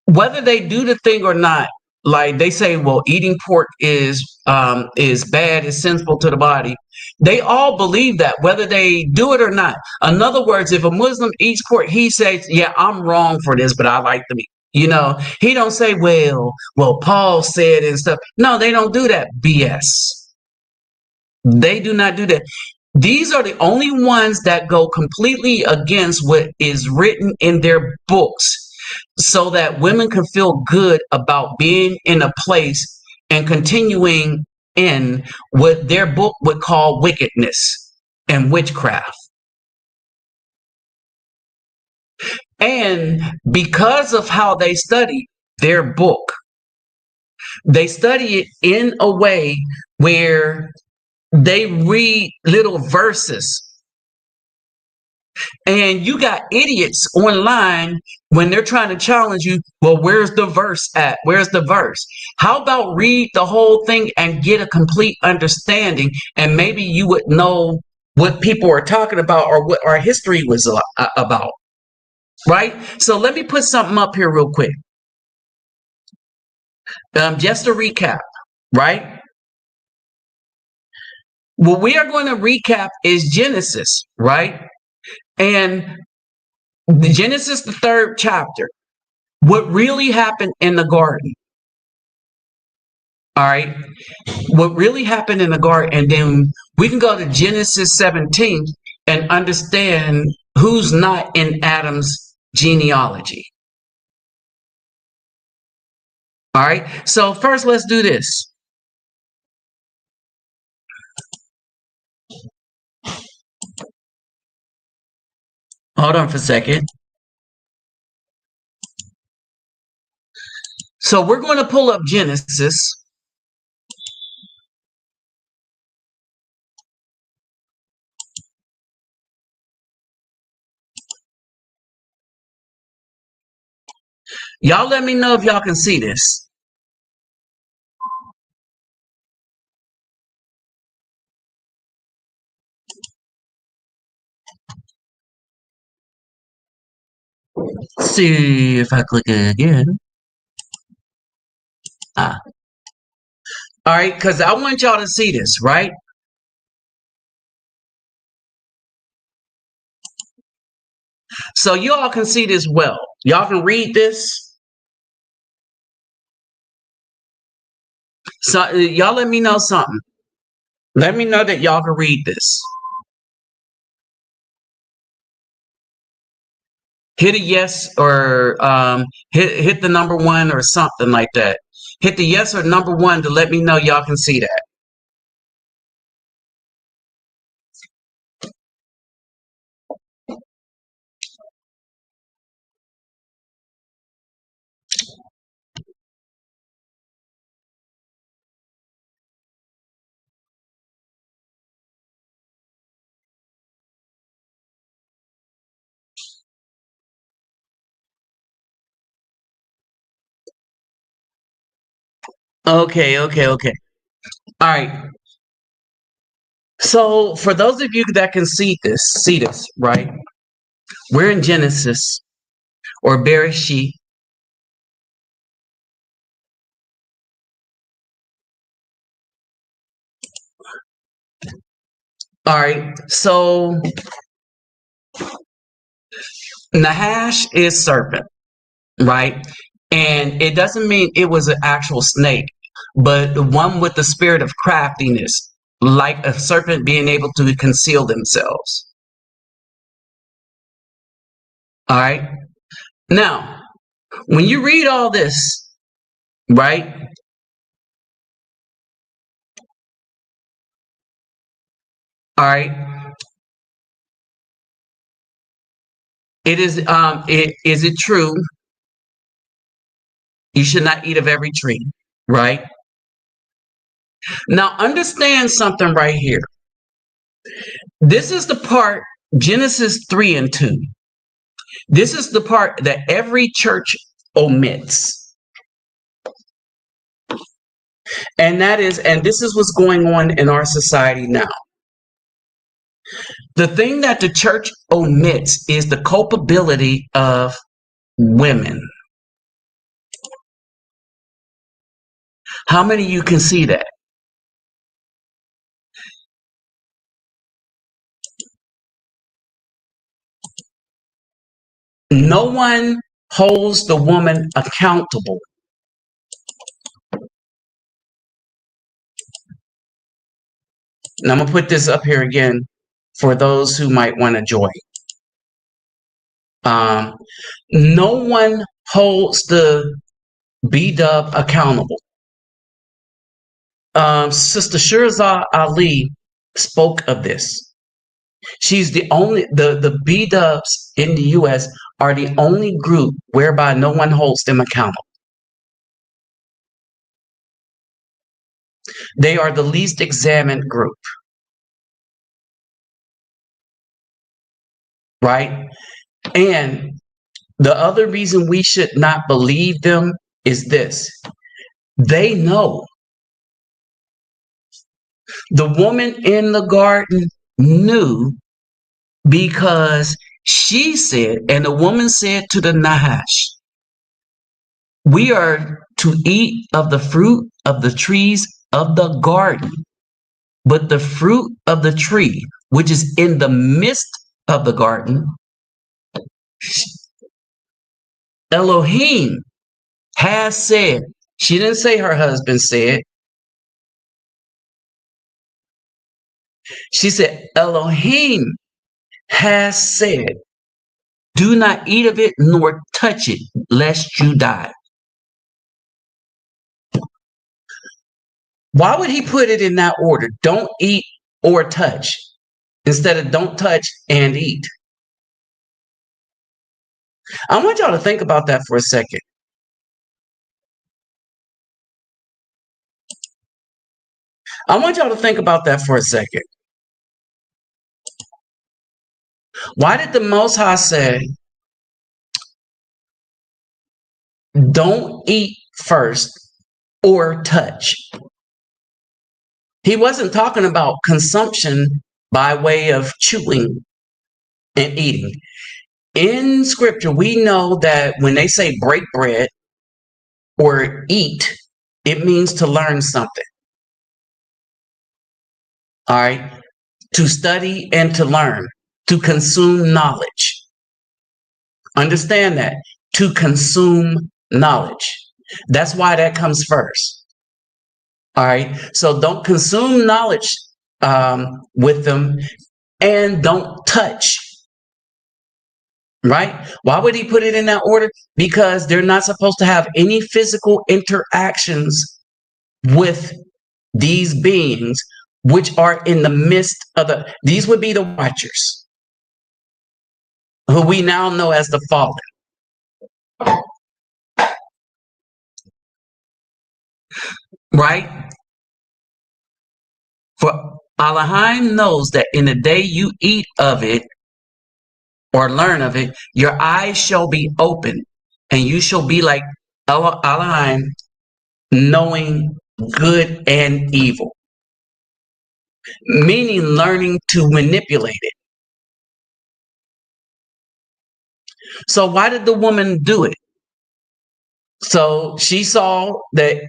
whether they do the thing or not, like they say, well, eating pork is bad, is sinful to the body. They all believe that, whether they do it or not. In other words, if a Muslim eats pork, he says, yeah, I'm wrong for this, but I like the meat. You know, he don't say, well, Paul said and stuff. No, they don't do that BS. They do not do that. These are the only ones that go completely against what is written in their books, so that women can feel good about being in a place and continuing in what their book would call wickedness and witchcraft. And because of how they study their book, they study it in a way where they read little verses. And you got idiots online when they're trying to challenge you. Well, where's the verse at? Where's the verse? How about read the whole thing and get a complete understanding, and maybe you would know what people are talking about or what our history was about, right? So let me put something up here real quick. Just to recap, right? What we are going to recap is Genesis, right? And Genesis, the 3rd chapter. What really happened in the garden. All right. What really happened in the garden. And then we can go to Genesis 17 and understand who's not in Adam's genealogy. All right. So first, let's do this. Hold on for a second. So we're going to pull up Genesis. Y'all let me know if y'all can see this. See if I click it again. All right, because I want y'all to see this, right? So you all can see this well. Y'all can read this. So y'all let me know something. Let me know that y'all can read this. Hit a yes, or hit the number 1 or something like that. Hit the yes or number 1 to let me know y'all can see that. Okay. All right. So for those of you that can see this, right? We're in Genesis or Bereshit. All right. So Nahash is serpent, right? And it doesn't mean it was an actual snake, but the one with the spirit of craftiness, like a serpent being able to conceal themselves. All right. Now, when you read all this, right, All right. It is is it true you should not eat of every tree, right? Now understand something right here. This is the part, Genesis 3 and 2. This is the part that every church omits. And this is what's going on in our society now. The thing that the church omits is the culpability of women. How many of you can see that? No one holds the woman accountable. And I'm going to put this up here again for those who might want to join. No one holds the Bdub accountable. Sister Shirzad Ali spoke of this. She's the Bdubs in the U.S. are the only group whereby no one holds them accountable. They are the least examined group. Right? And the other reason we should not believe them is this. They know. The woman in the garden knew because she said, and the woman said to the Nahash, we are to eat of the fruit of the trees of the garden, but the fruit of the tree, which is in the midst of the garden, Elohim has said. She didn't say her husband said. She said, Elohim has said, do not eat of it nor touch it, lest you die. Why would he put it in that order? Don't eat or touch, instead of don't touch and eat. I want y'all to think about that for a second. I want y'all to think about that for a second. Why did the Most High say, don't eat first or touch? He wasn't talking about consumption by way of chewing and eating. In scripture, we know that when they say break bread or eat, it means to learn something. All right? To study and to learn, to consume knowledge. Understand that. To consume knowledge. That's why that comes first. All right? So don't consume knowledge with them, and don't touch. Right? Why would he put it in that order? Because they're not supposed to have any physical interactions with these beings, which are in the midst of these would be the watchers, who we now know as the fallen. Right? For Elohim knows that in the day you eat of it, or learn of it, your eyes shall be open, and you shall be like Elohim, knowing good and evil. Meaning learning to manipulate it. So why did the woman do it? So she saw that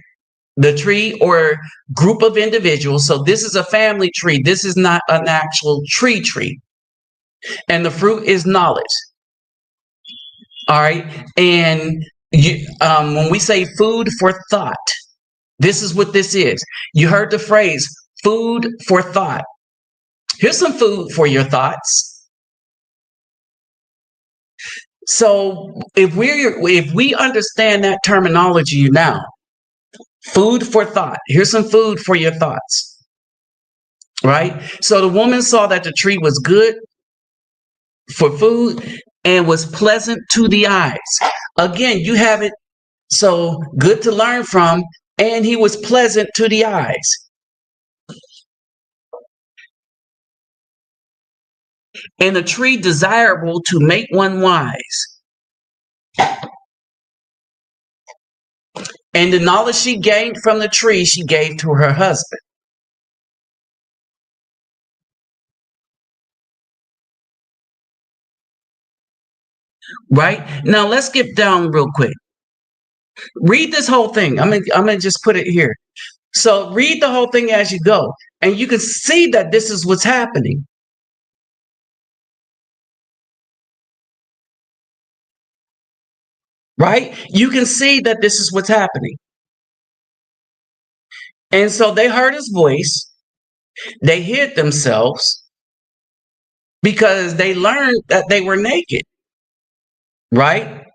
the tree or group of individuals, so this is a family tree, this is not an actual tree. And the fruit is knowledge. All right. And when we say food for thought, this is what this is. You heard the phrase food for thought. Here's some food for your thoughts. So if we understand that terminology now, food for thought. Here's some food for your thoughts. right? So the woman saw that the tree was good for food and was pleasant to the eyes. Again, you have it so good to learn from, and he was pleasant to the eyes. And a tree desirable to make one wise. And the knowledge she gained from the tree, she gave to her husband. Right? Now let's get down real quick. Read this whole thing. I'm gonna just put it here. So read the whole thing as you go, and you can see that this is what's happening. Right? You can see that this is what's happening. And so they heard his voice. They hid themselves because they learned that they were naked. Right?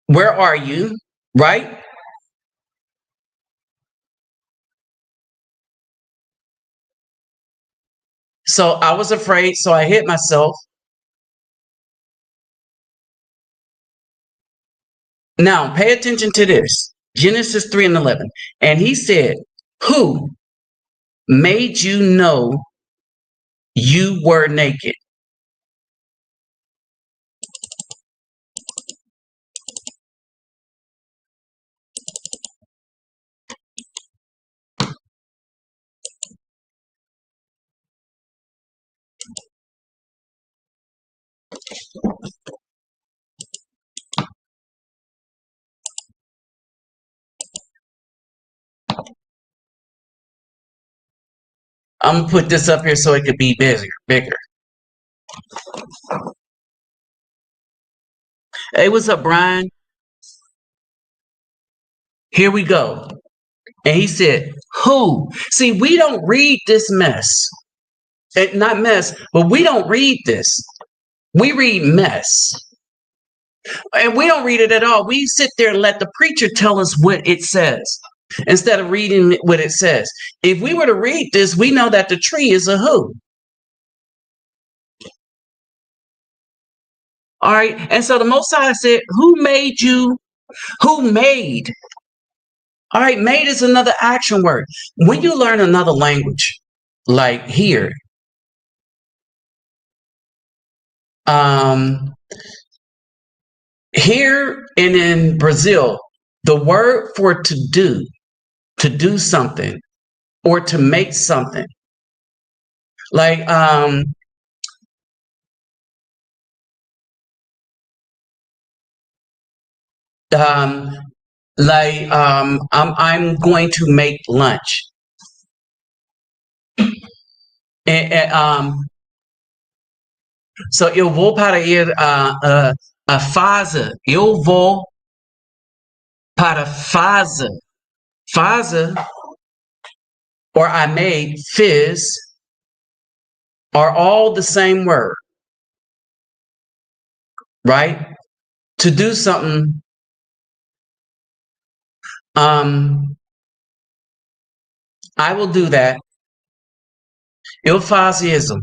Where are you? Right? So I was afraid, so I hid myself. Now pay attention to this. Genesis 3:11. And he said, who made you know you were naked? I'm gonna put this up here so it could be bigger. Hey, what's up, Brian? Here we go. And he said, who? See, we don't read this mess. Not mess, but we don't read this. We read mess. And we don't read it at all. We sit there and let the preacher tell us what it says instead of reading what it says. If we were to read this, we know that the tree is a who. All right. And so the Most High said, who made you? Who made? All right. Made is another action word. When you learn another language, like here, here and in Brazil, the word for to do something or to make something, like um, I'm going to make lunch. So eu vou para ir a fazer. Eu vou para fazer. Fazer, or I made, fizz, are all the same word, right? To do something. I will do that. Eu faço isso.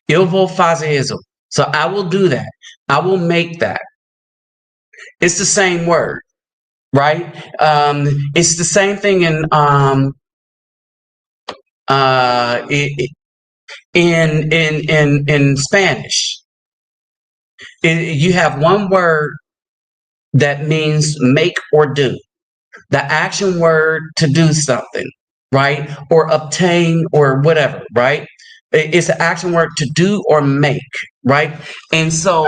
Eu vou fazer isso. So I will do that. I will make that. It's the same word, right? It's the same thing in Spanish. You have one word that means make or do. The action word to do something, right? Or obtain or whatever, right? It's an action word to do or make, right? And so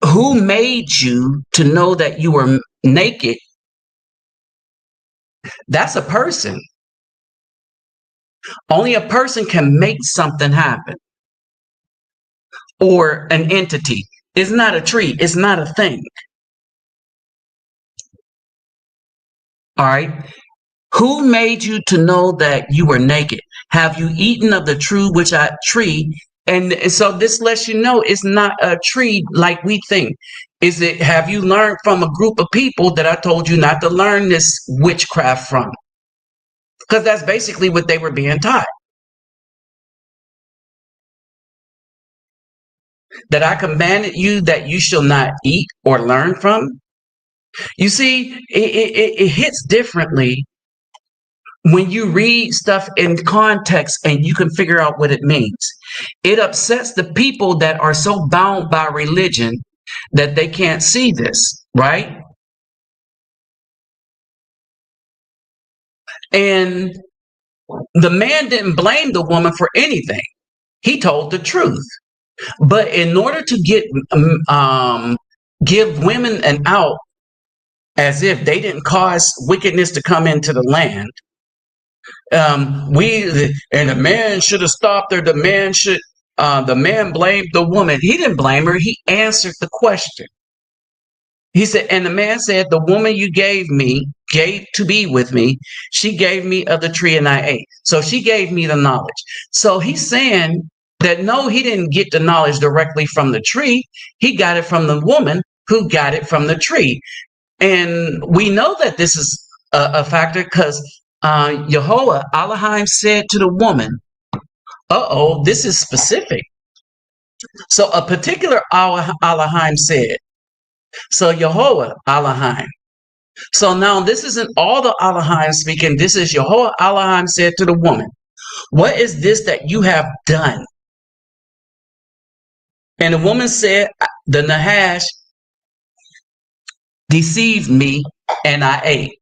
who made you to know that you were naked? That's a person. Only a person can make something happen. Or an entity. It's not a tree. It's not a thing. All right. Who made you to know that you were naked? Have you eaten of the tree And so this lets you know it's not a tree like we think. Have you learned from a group of people that I told you not to learn this witchcraft from? Because that's basically what they were being taught. That I commanded you that you shall not eat or learn from. You see, it hits differently when you read stuff in context and you can figure out what it means. It upsets the people that are so bound by religion that they can't see this, right? And the man didn't blame the woman for anything. He told the truth. But in order to give women an out, as if they didn't cause wickedness to come into the land, the man should have stopped her. The man blamed the woman. He didn't blame her. He answered the question. He said, and the man said, the woman you gave to be with me, she gave me of the tree and I ate. So she gave me the knowledge. So he's saying that no, he didn't get the knowledge directly from the tree. He got it from the woman who got it from the tree. And we know that this is a factor because Yehovah, Elohim said to the woman, this is specific. So a particular Elohim said, so Yehovah, Elohim. So now this isn't all the Elohim speaking. This is Yehovah, Elohim said to the woman, what is this that you have done? And the woman said, the Nahash deceived me and I ate.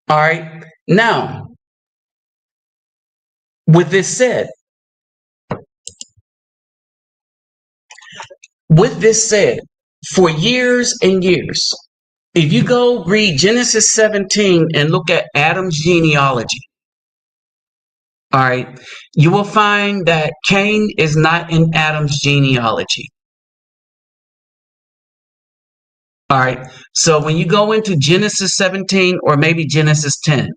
All right. Now, with this said, for years and years, if you go read Genesis 17 and look at Adam's genealogy, all right, you will find that Cain is not in Adam's genealogy. All right, so when you go into Genesis 17 or maybe Genesis 10,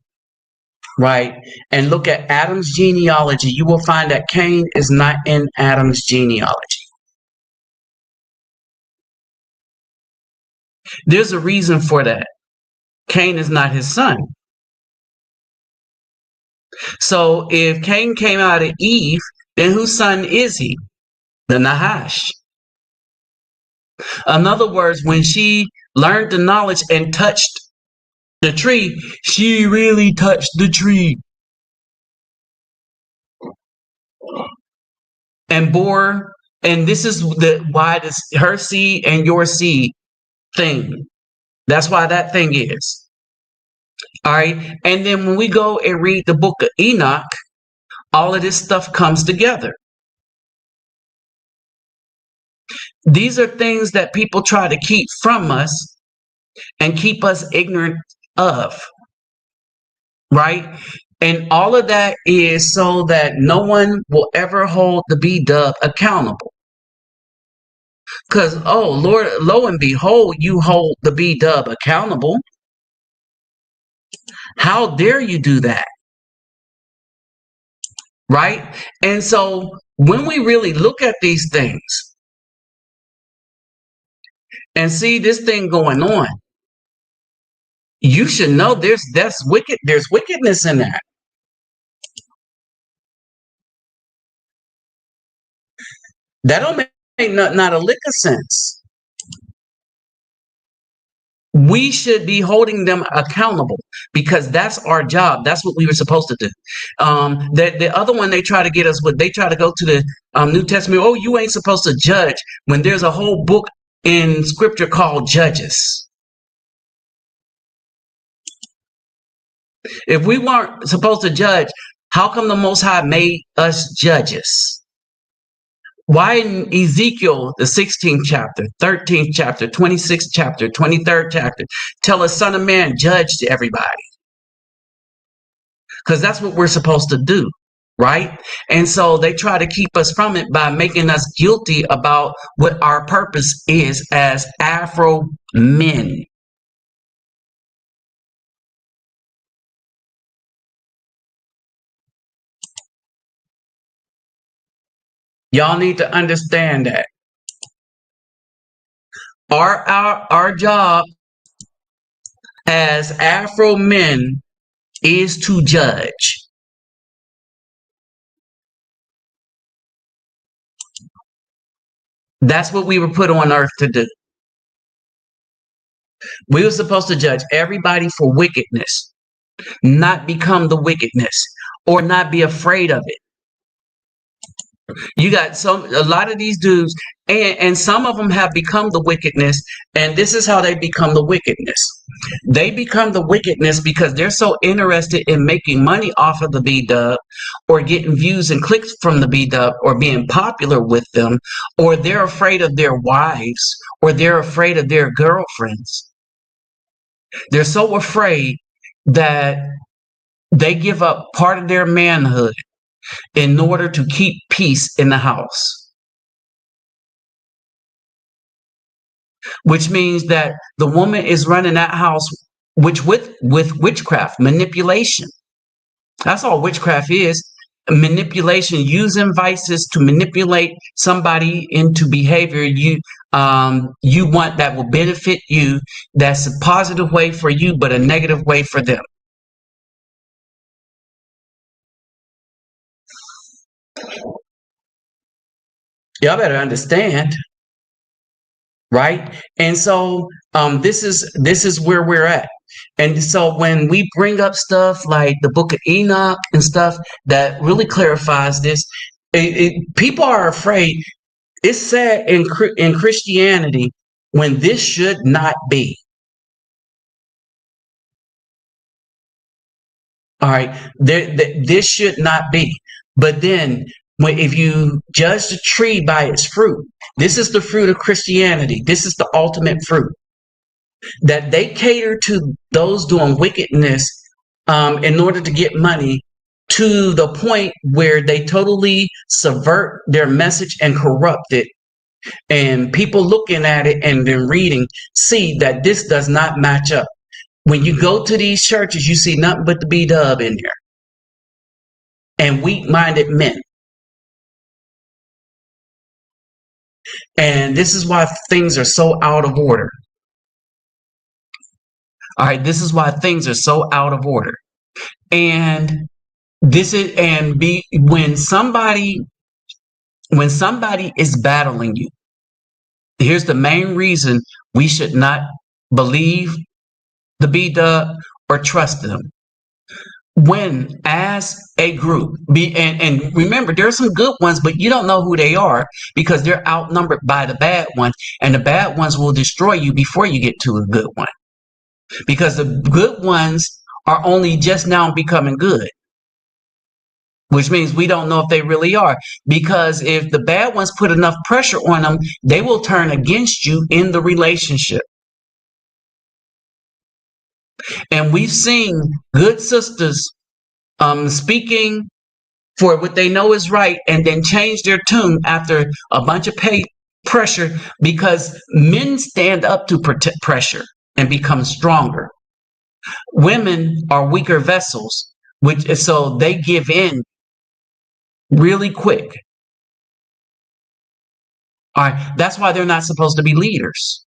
right, and look at Adam's genealogy, you will find that Cain is not in Adam's genealogy. There's a reason for that. Cain is not his son. So if Cain came out of Eve, then whose son is he? The Nahash. In other words, when she learned the knowledge and touched the tree, she really touched the tree and bore. And this is why this her seed and your seed thing. That's why that thing is. All right. And then when we go and read the book of Enoch, all of this stuff comes together. These are things that people try to keep from us and keep us ignorant of, right? And all of that is so that no one will ever hold the Bdub accountable. Because, oh, Lord, lo and behold, you hold the Bdub accountable. How dare you do that? Right? And so when we really look at these things and see this thing going on, you should know there's wickedness in that. That don't make not a lick of sense. We should be holding them accountable because that's our job. That's what we were supposed to do. The other one they try to get us with, they try to go to the New Testament. Oh, you ain't supposed to judge when there's a whole book in scripture called Judges. If we weren't supposed to judge, how come the Most High made us judges? Why in Ezekiel, the 16th chapter, 13th chapter, 26th chapter, 23rd chapter, tell a son of man, judge to everybody? Because that's what we're supposed to do, right? And so they try to keep us from it by making us guilty about what our purpose is as Afro men. Y'all need to understand that. Our job as Afro men is to judge. That's what we were put on earth to do. We were supposed to judge everybody for wickedness, not become the wickedness, or not be afraid of it. You got a lot of these dudes, and some of them have become the wickedness, and this is how they become the wickedness. They become the wickedness because they're so interested in making money off of the Bdub, or getting views and clicks from the Bdub, or being popular with them, or they're afraid of their wives, or they're afraid of their girlfriends. They're so afraid that they give up part of their manhood in order to keep peace in the house. Which means that the woman is running that house with witchcraft, manipulation. That's all witchcraft is. Manipulation, using vices to manipulate somebody into behavior you want that will benefit you, that's a positive way for you, but a negative way for them. Y'all better understand, right? And so this is where we're at. And so when we bring up stuff like the Book of Enoch and stuff that really clarifies this, people are afraid. It's sad in Christianity when this should not be. All right, this should not be. But then, if you judge the tree by its fruit, this is the fruit of Christianity. This is the ultimate fruit. That they cater to those doing wickedness in order to get money, to the point where they totally subvert their message and corrupt it. And people looking at it and then reading see that this does not match up. When you go to these churches, you see nothing but the Bdub in there. And weak-minded men. And this is why things are so out of order. All right, this is why things are so out of order. And when somebody is battling you, here's the main reason we should not believe the Bdub or trust them. When, as a group, and remember, there are some good ones, but you don't know who they are because they're outnumbered by the bad ones, and the bad ones will destroy you before you get to a good one. Because the good ones are only just now becoming good, which means we don't know if they really are. Because if the bad ones put enough pressure on them, they will turn against you in the relationship. And we've seen good sisters speaking for what they know is right and then change their tune after a bunch of pressure, because men stand up to pressure and become stronger. Women are weaker vessels, so they give in really quick. All right, that's why they're not supposed to be leaders.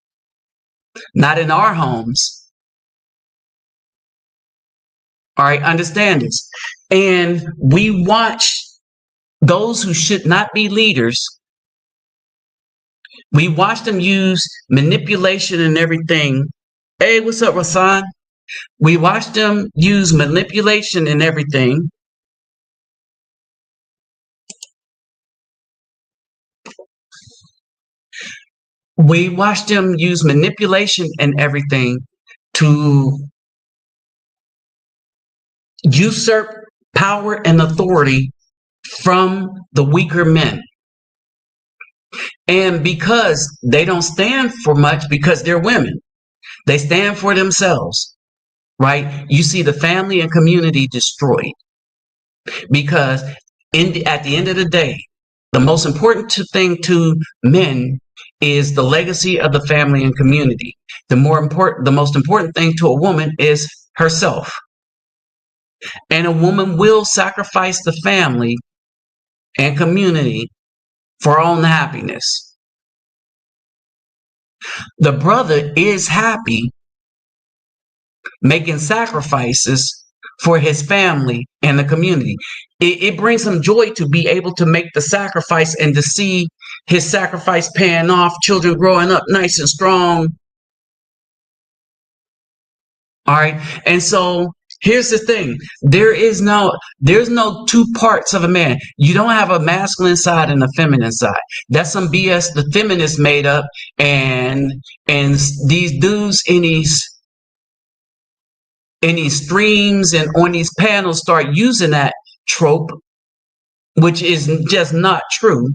Not in our homes. All right, understand this. And we watch those who should not be leaders. We watch them use manipulation and everything. Hey, what's up, Rasan? We watch them use manipulation and everything. We watch them use manipulation and everything to usurp power and authority from the weaker men. And because they don't stand for much, because they're women, they stand for themselves, right? You see the family and community destroyed. Because at the end of the day, the most important thing to men is the legacy of the family and community. The most important thing to a woman is herself. And a woman will sacrifice the family and community for our own happiness. The brother is happy making sacrifices for his family and the community. It brings him joy to be able to make the sacrifice and to see his sacrifice paying off, children growing up nice and strong. All right. And so here's the thing. There's no two parts of a man. You don't have a masculine side and a feminine side. That's some BS the feminists made up, and these dudes in these streams and on these panels start using that trope, which is just not true,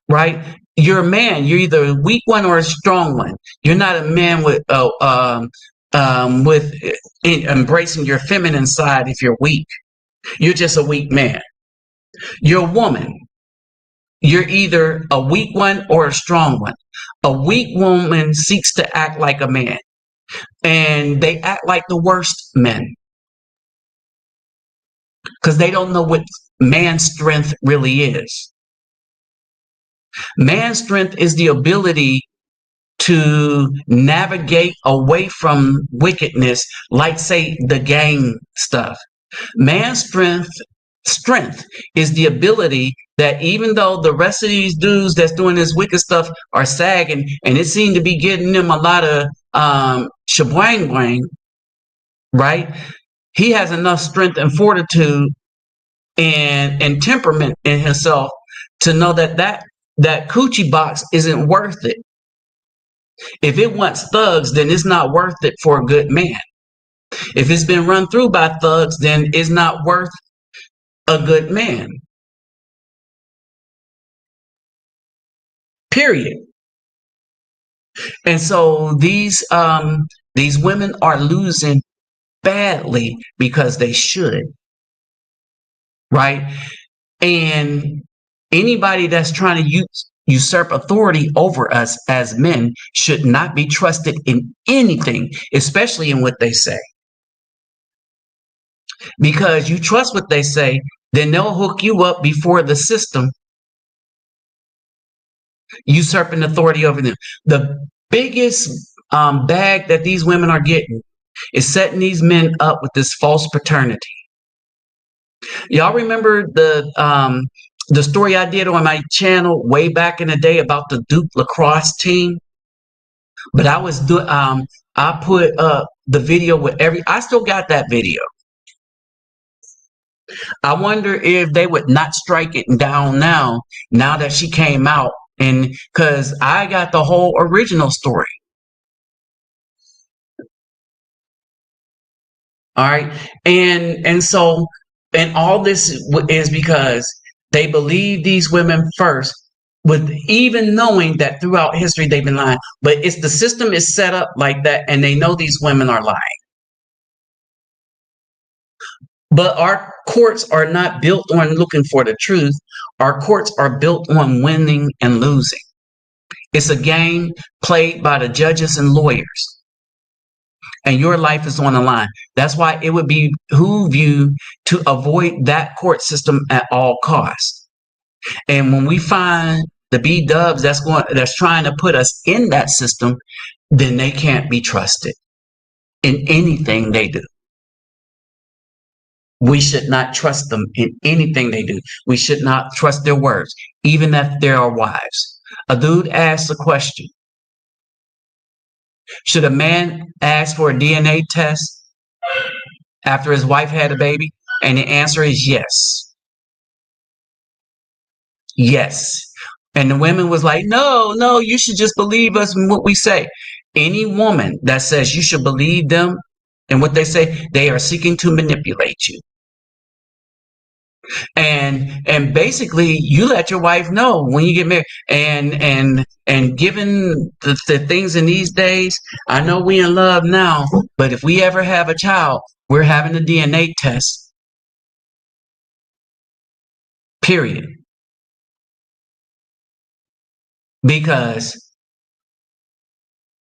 right? You're a man. You're either a weak one or a strong one. You're not a man with embracing your feminine side if you're weak. You're just a weak man. You're a woman. You're either a weak one or a strong one. A weak woman seeks to act like a man, and they act like the worst men because they don't know what man's strength really is. Man's strength is the ability to navigate away from wickedness, like, say, the gang stuff. Man's strength is the ability that even though the rest of these dudes that's doing this wicked stuff are sagging, and it seemed to be getting them a lot of shabwang, right? He has enough strength and fortitude and temperament in himself to know that coochie box isn't worth it. If it wants thugs, then it's not worth it for a good man. If it's been run through by thugs, then it's not worth a good man. Period. And so these women are losing badly because they should, right? And anybody that's trying to usurp authority over us as men should not be trusted in anything, especially in what they say. Because you trust what they say, then they'll hook you up before the system, usurping authority over them. The biggest bag that these women are getting is setting these men up with this false paternity. Y'all remember the story I did on my channel way back in the day about the Duke lacrosse team? But I put up the video with I still got that video. I wonder if they would not strike it down now that she came out, and because I got the whole original story. All right. And so, and all this is because they believe these women first, with even knowing that throughout history they've been lying. But it's the system is set up like that, and they know these women are lying. But our courts are not built on looking for the truth. Our courts are built on winning and losing. It's a game played by the judges and lawyers. And your life is on the line. That's why it would behoove you to avoid that court system at all costs. And when we find the Bdubs that's trying to put us in that system, then they can't be trusted in anything they do. We should not trust them in anything they do. We should not trust their words, even if they're our wives. A dude asks a question. Should a man ask for a DNA test after his wife had a baby? And the answer is yes. Yes. And the women was like, no, you should just believe us and what we say. Any woman that says you should believe them and what they say, they are seeking to manipulate you. And basically you let your wife know when you get married, and given the things in these days, I know we in love now, but if we ever have a child, we're having a DNA test. Period. Because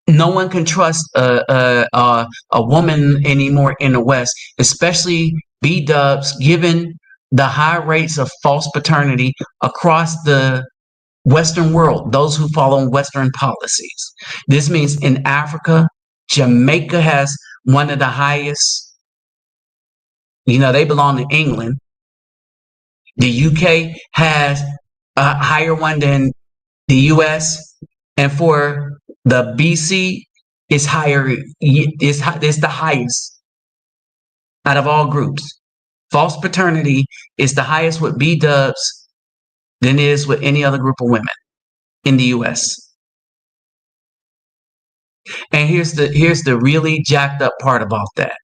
no one can trust a woman anymore in the West, especially Bdubs, given the high rates of false paternity across the Western world, those who follow Western policies. This means in Africa, Jamaica has one of the highest, they belong to England. The UK has a higher one than the US. And for the BC, it's higher, it's the highest out of all groups. False paternity is the highest with Bdubs than it is with any other group of women in the US. And here's the really jacked up part about that.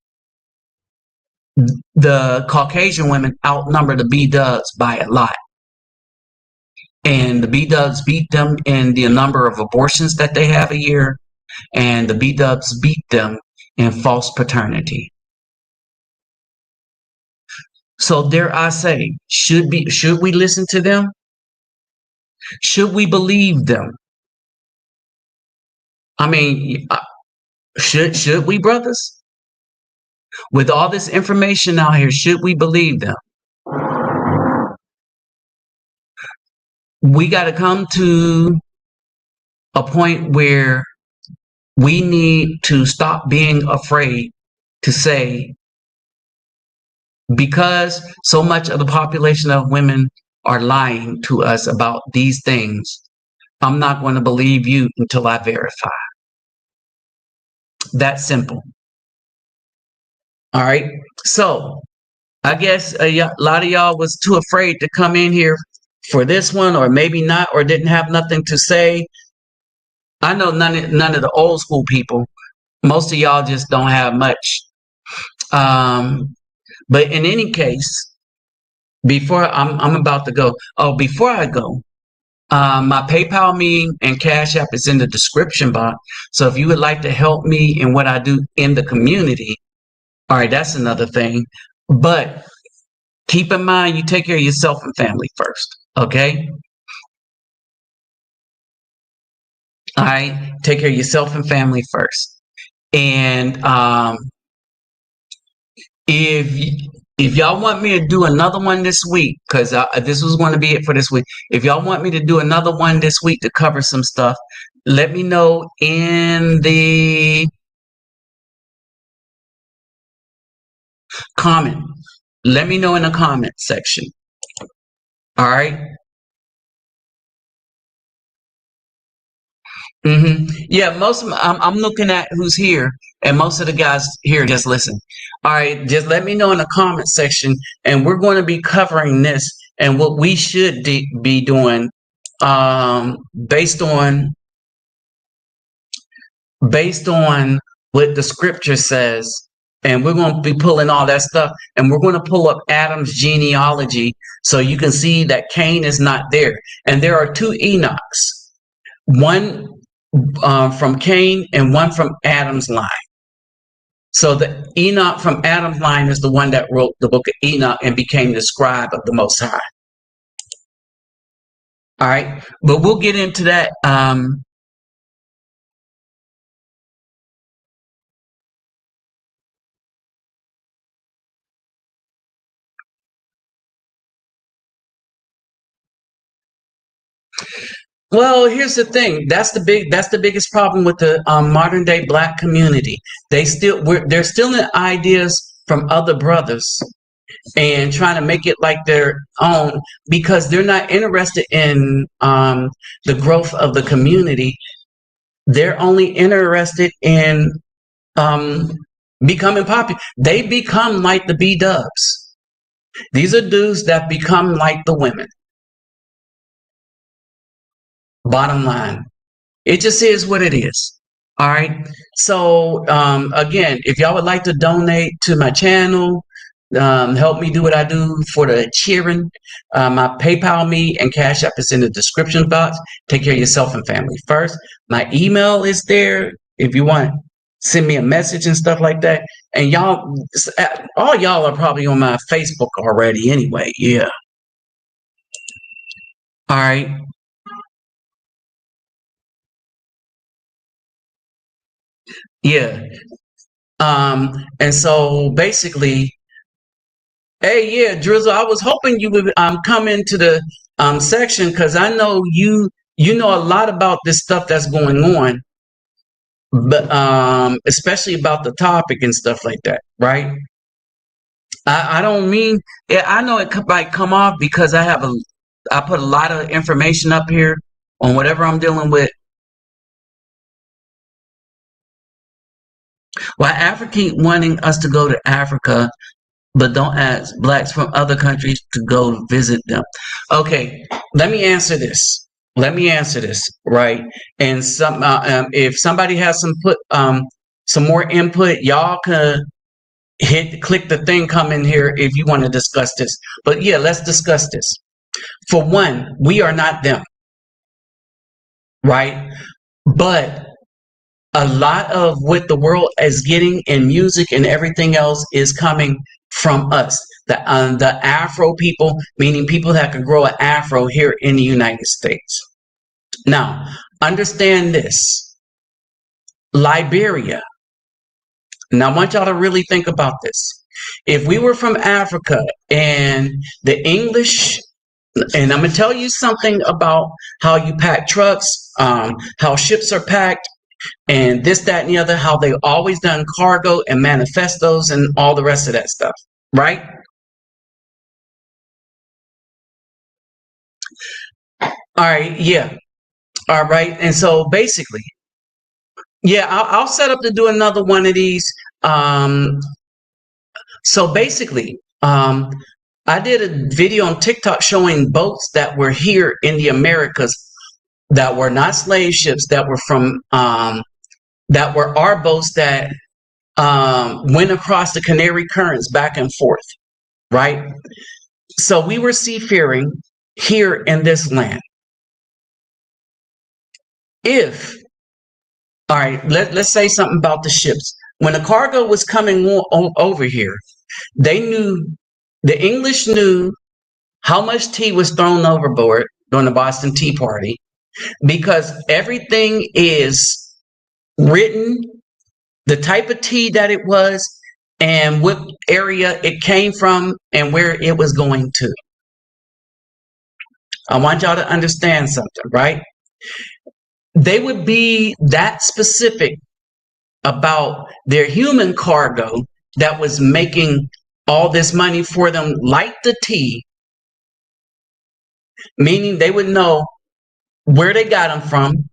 The Caucasian women outnumber the Bdubs by a lot. And the Bdubs beat them in the number of abortions that they have a year. And the Bdubs beat them in false paternity. So dare I say, should we listen to them? Should we believe them? I mean, should we, brothers? With all this information out here, should we believe them? We got to come to a point where we need to stop being afraid to say, because so much of the population of women are lying to us about these things, I'm not going to believe you until I verify. That simple. All right. So I guess a lot of y'all was too afraid to come in here for this one, or maybe not, or didn't have nothing to say. I know none of the old school people. Most of y'all just don't have much. But in any case, before I'm about to go. Oh, before I go, my PayPal me and Cash App is in the description box. So if you would like to help me in what I do in the community, all right, that's another thing. But keep in mind, you take care of yourself and family first, okay? All right, take care of yourself and family first. And if y'all want me to do another one this week, because this was going to be it for this week. If y'all want me to do another one this week to cover some stuff, let me know in the comment. Let me know in the comment section. All right. Yeah, most of I'm looking at who's here, and most of the guys here just listen. All right, just let me know in the comment section, and we're going to be covering this and what we should be doing, based on what the scripture says, and we're going to be pulling all that stuff, and we're going to pull up Adam's genealogy so you can see that Cain is not there, and there are two Enochs, one from Cain and one from Adam's line. So the Enoch from Adam's line is the one that wrote the book of Enoch and became the scribe of the Most High. All right, but we'll get into that. Well, here's the thing. That's the biggest problem with the modern day Black community. They're stealing ideas from other brothers and trying to make it like their own, because they're not interested in the growth of the community. They're only interested in becoming popular. They become like the Bdubs. These are dudes that become like the women. Bottom line, it just is what it is. All right. So again, if y'all would like to donate to my channel, help me do what I do for the cheering, my PayPal me and Cash App is in the description box. Take care of yourself and family first. My email is there if you want to send me a message and stuff like that. And y'all, all y'all are probably on my Facebook already anyway. Yeah. All right. Yeah. And so basically, hey, yeah, Drizzle, I was hoping you would come into the section, because I know you know a lot about this stuff that's going on, but especially about the topic and stuff like that, right? I don't mean, yeah, I know might come off because I put a lot of information up here on whatever I'm dealing with. Why Africa keep wanting us to go to Africa, but don't ask blacks from other countries to go visit them. Okay, let me answer this. Right? And if somebody has some more input, y'all could click the thing, come in here if you want to discuss this. But yeah, let's discuss this. For one, we are not them, right? But a lot of what the world is getting in music and everything else is coming from us. The Afro people, meaning people that can grow an Afro here in the United States. Now, understand this. Liberia. Now, I want y'all to really think about this. If we were from Africa and the English, and I'm going to tell you something about how you pack trucks, how ships are packed, and this, that, and the other, how they've always done cargo and manifestos and all the rest of that stuff, right? All right, yeah. All right, and so basically, yeah, I'll set up to do another one of these. So basically, I did a video on TikTok showing boats that were here in the Americas that were not slave ships, that were from that were our boats that went across the Canary Currents back and forth, right? So we were seafaring here in this land. All right, let's say something about the ships. When the cargo was coming over here, the English knew how much tea was thrown overboard during the Boston Tea Party, because everything is written, the type of tea that it was, and what area it came from, and where it was going to. I want y'all to understand something, right? They would be that specific about their human cargo that was making all this money for them, like the tea, meaning they would know where they got them from,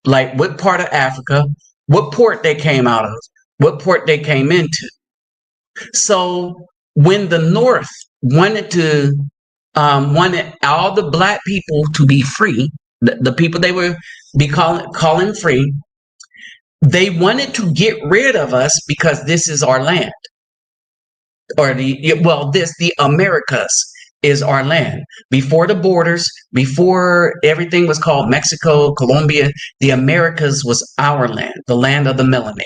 like what part of Africa, what port they came out of, what port they came into. So when the North wanted all the black people to be free, the people they would be calling free, they wanted to get rid of us because this is our land, or the Americas is our land. Before the borders, before everything was called Mexico, Colombia, the Americas was our land, the land of the melanated.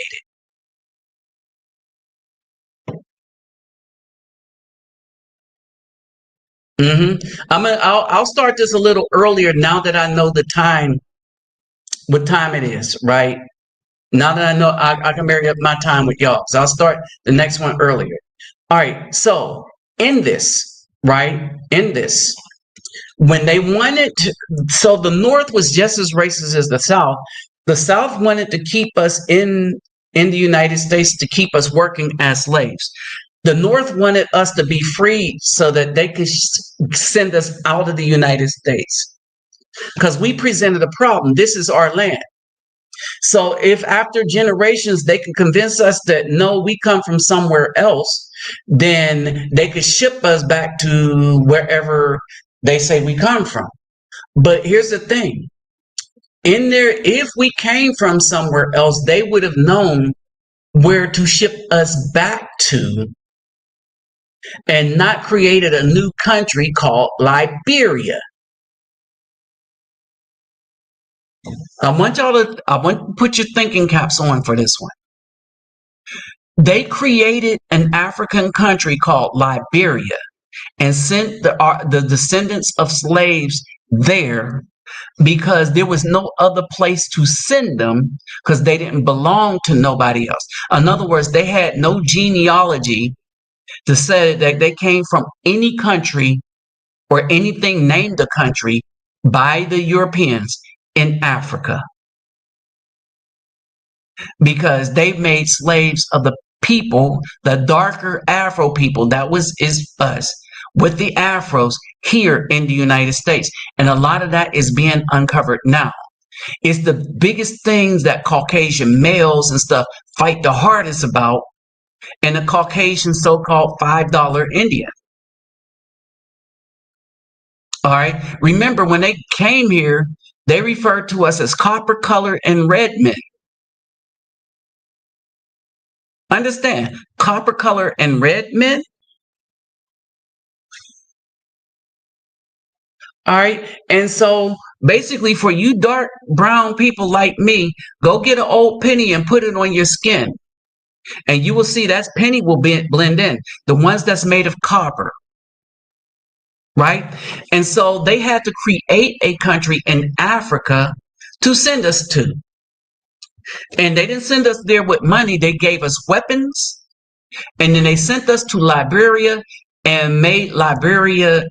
I'll start this a little earlier now that I know the time, what time it is, right? Now that I know I can marry up my time with y'all. So I'll start the next one earlier. All right. So in this, right? In this, when they wanted to, so the North was just as racist as the South. The South wanted to keep us in the United States, to keep us working as slaves. The North wanted us to be free so that they could send us out of the United States, because we presented a problem. This is our land. So if after generations they can convince us that no, we come from somewhere else, then they could ship us back to wherever they say we come from. But here's the thing. In there, if we came from somewhere else, they would have known where to ship us back to, and not created a new country called Liberia. I want to put your thinking caps on for this one. They created an African country called Liberia and sent the descendants of slaves there because there was no other place to send them, because they didn't belong to nobody else. In other words, they had no genealogy to say that they came from any country or anything named a country by the Europeans in Africa, because they made slaves of the people, the darker Afro people, is us, with the Afros here in the United States. And a lot of that is being uncovered now. It's the biggest things that Caucasian males and stuff fight the hardest about, and the Caucasian so-called $5 Indian. All right. Remember, when they came here, they referred to us as copper colored and red men. Understand? Copper colored and red men. All right. And so basically, for you dark brown people like me, go get an old penny and put it on your skin. And you will see that penny will blend in. The ones that's made of copper. Right? And so they had to create a country in Africa to send us to. And they didn't send us there with money. They gave us weapons. And then they sent us to Liberia and made Liberia.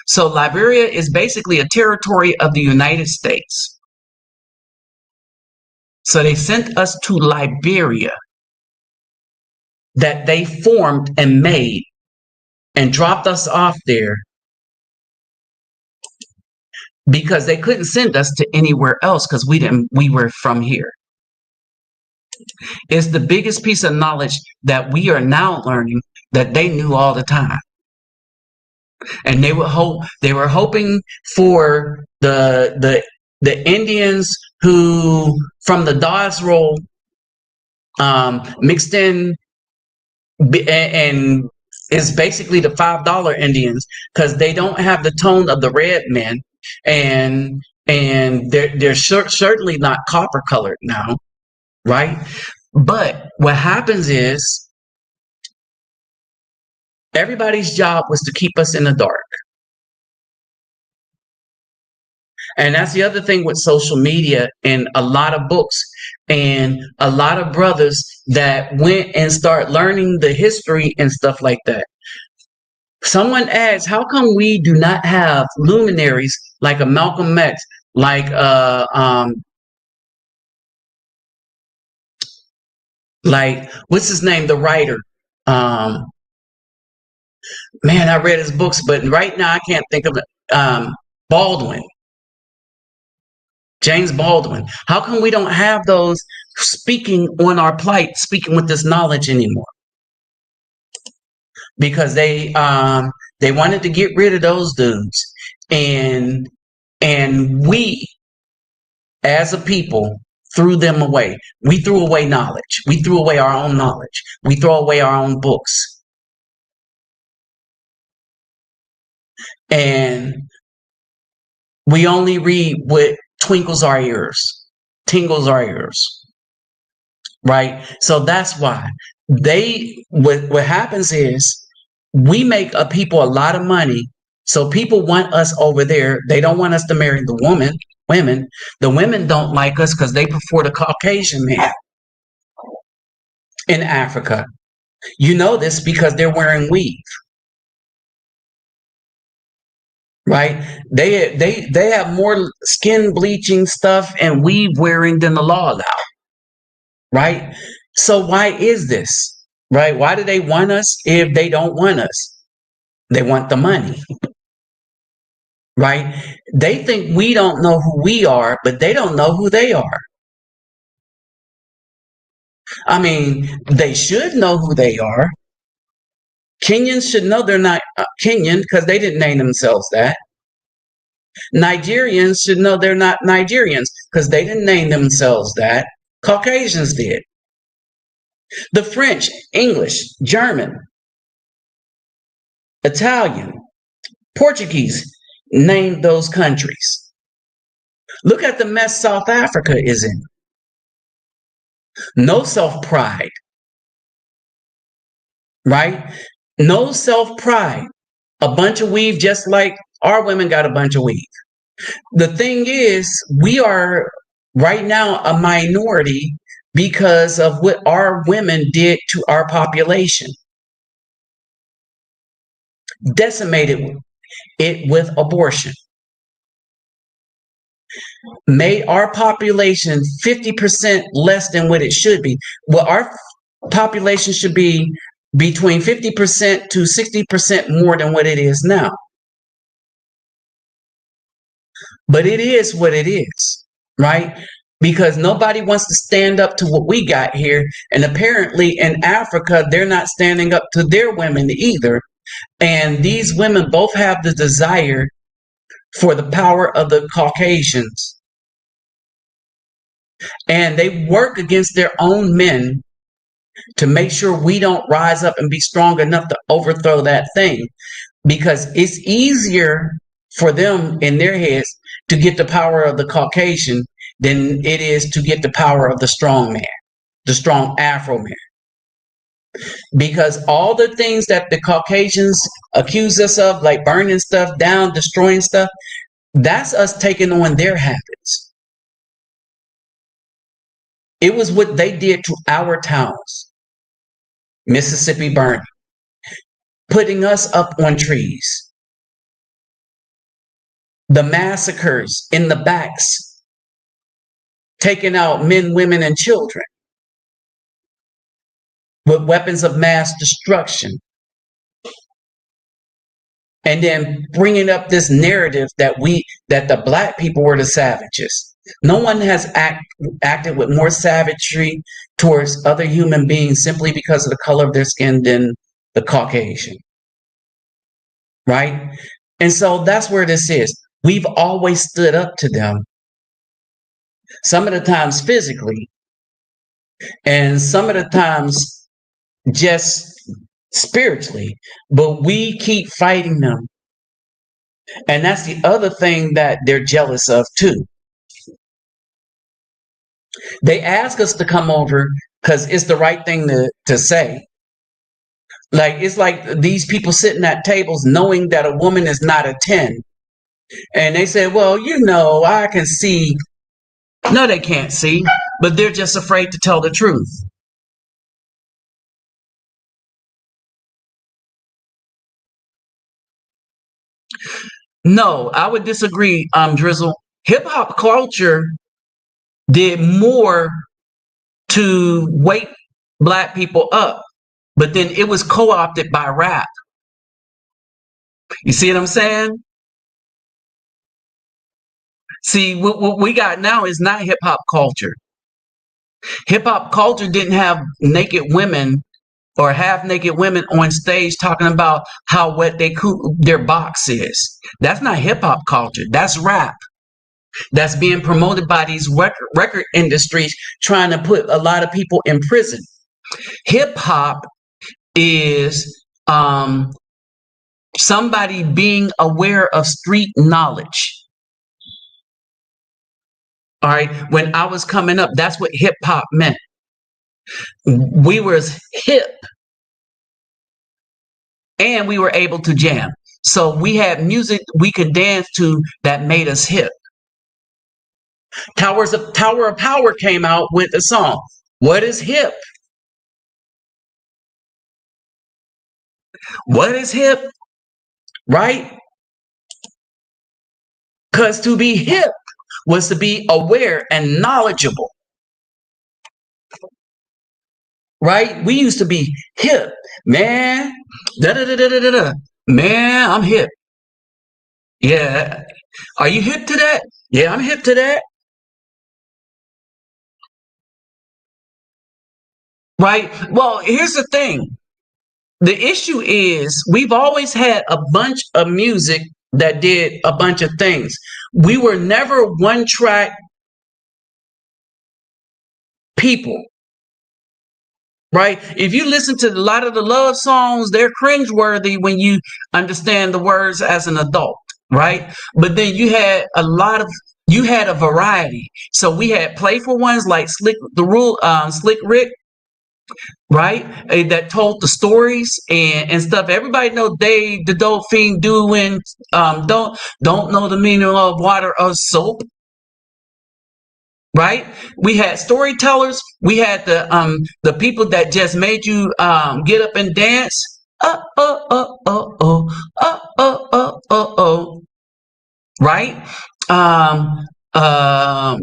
So Liberia is basically a territory of the United States. So they sent us to Liberia that they formed and made and dropped us off there because they couldn't send us to anywhere else because we were from here. It's the biggest piece of knowledge that we are now learning that they knew all the time. And they were hoping for the Indians who from the Dawes roll mixed in and is basically the $5 Indians, because they don't have the tone of the red men, and they're certainly not copper colored now, right? But what happens is everybody's job was to keep us in the dark. And that's the other thing with social media and a lot of books and a lot of brothers that went and start learning the history and stuff like that. Someone asks, how come we do not have luminaries like a Malcolm X, like what's his name, the writer? Man, I read his books, but right now I can't think of it. Baldwin. James Baldwin. How come we don't have those speaking on our plight, speaking with this knowledge anymore? Because they wanted to get rid of those dudes, and we as a people threw them away. We threw away knowledge. We threw away our own knowledge. We throw away our own books. And we only read what tingles our ears, right? So that's why what happens is we make people a lot of money. So people want us over there. They don't want us to marry the women. The women don't like us because they prefer the Caucasian man in Africa. You know this because they're wearing weave. Right? They have more skin bleaching stuff and weave wearing than the law allows. Right? So why is this? Right? Why do they want us if they don't want us? They want the money. Right? They think we don't know who we are, but they don't know who they are. I mean, they should know who they are. Kenyans should know they're not Kenyan because they didn't name themselves that. Nigerians should know they're not Nigerians because they didn't name themselves that. Caucasians did. The French, English, German, Italian, Portuguese named those countries. Look at the mess South Africa is in. No self-pride. Right? No self-pride. A bunch of weave, just like our women got a bunch of weave. The thing is, we are right now a minority because of what our women did to our population. Decimated it with abortion, made our population 50% less than what it should be. Well, our population should be between 50% to 60% more than what it is now. But it is what it is, right? Because nobody wants to stand up to what we got here. And apparently in Africa, they're not standing up to their women either. And these women both have the desire for the power of the Caucasians. And they work against their own men to make sure we don't rise up and be strong enough to overthrow that thing. Because it's easier for them in their heads to get the power of the Caucasian than it is to get the power of the strong man, the strong Afro man. Because all the things that the Caucasians accuse us of, like burning stuff down, destroying stuff, that's us taking on their habits. It was what they did to our towns. Mississippi burning, putting us up on trees, the massacres in the backs, taking out men, women, and children with weapons of mass destruction. And then bringing up this narrative that the black people were the savages. No one has acted with more savagery towards other human beings simply because of the color of their skin than the Caucasian. Right? And so that's where this is. We've always stood up to them. Some of the times physically, and some of the times just spiritually, but we keep fighting them. And that's the other thing that they're jealous of too. They ask us to come over because it's the right thing to say. Like, it's like these people sitting at tables knowing that a woman is not a 10. And they say, well, I can see. No, they can't see, but they're just afraid to tell the truth. No, I would disagree, Drizzle. Hip hop culture did more to wake black people up, but then it was co-opted by rap. You see what I'm saying? See, what we got now is not hip hop culture. Hip hop culture didn't have naked women or half naked women on stage talking about how wet their box is. That's not hip hop culture. That's rap. That's being promoted by these record industries trying to put a lot of people in prison. Hip hop is somebody being aware of street knowledge. All right. When I was coming up, that's what hip hop meant. We were hip and we were able to jam. So we had music we could dance to that made us hip. Tower of Power came out with a song. What is hip? What is hip? Right? Because to be hip was to be aware and knowledgeable. Right? We used to be hip. Man, da-da-da-da-da-da. Man, I'm hip. Yeah. Are you hip to that? Yeah, I'm hip to that. Right? Well, here's the thing. The issue is we've always had a bunch of music that did a bunch of things. We were never one track people. Right? If you listen to a lot of the love songs, they're cringeworthy when you understand the words as an adult, right? But then you had a variety. So we had playful ones like Slick Rick, right? That told the stories and stuff. Everybody know Dave the Dolphin doing don't know the meaning of water or soap. Right? We had storytellers. We had the people that just made you get up and dance. oh. Right? Um, um,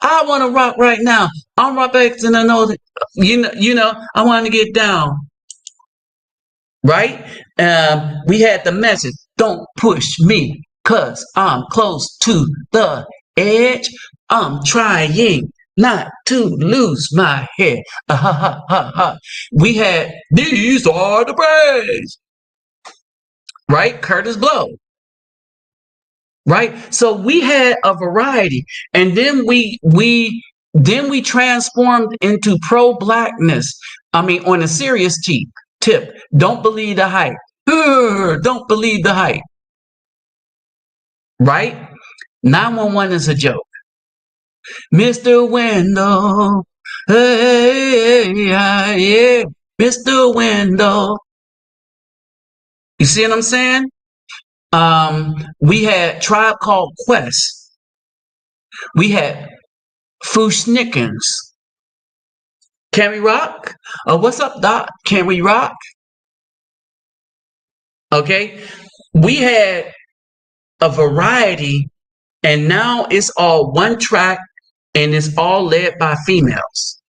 I want to rock right now. I'm Rock X, and I know that I want to get down. Right? We had the message, don't push me, cause I'm close to the edge. I'm trying not to lose my head. Ha ha ha ha. We had these are the praise. Right? Curtis Blow. Right? So we had a variety, and then we transformed into pro-blackness. I mean, on a serious tip, don't believe the hype. Don't believe the hype. Right? 911 is a joke. Mr. Window, hey, yeah, Mr. Window. You see what I'm saying? We had Tribe Called Quest. We had Fushnikins. Can we rock? What's up, Doc? Can we rock? Okay. We had a variety, and now it's all one track, and it's all led by females.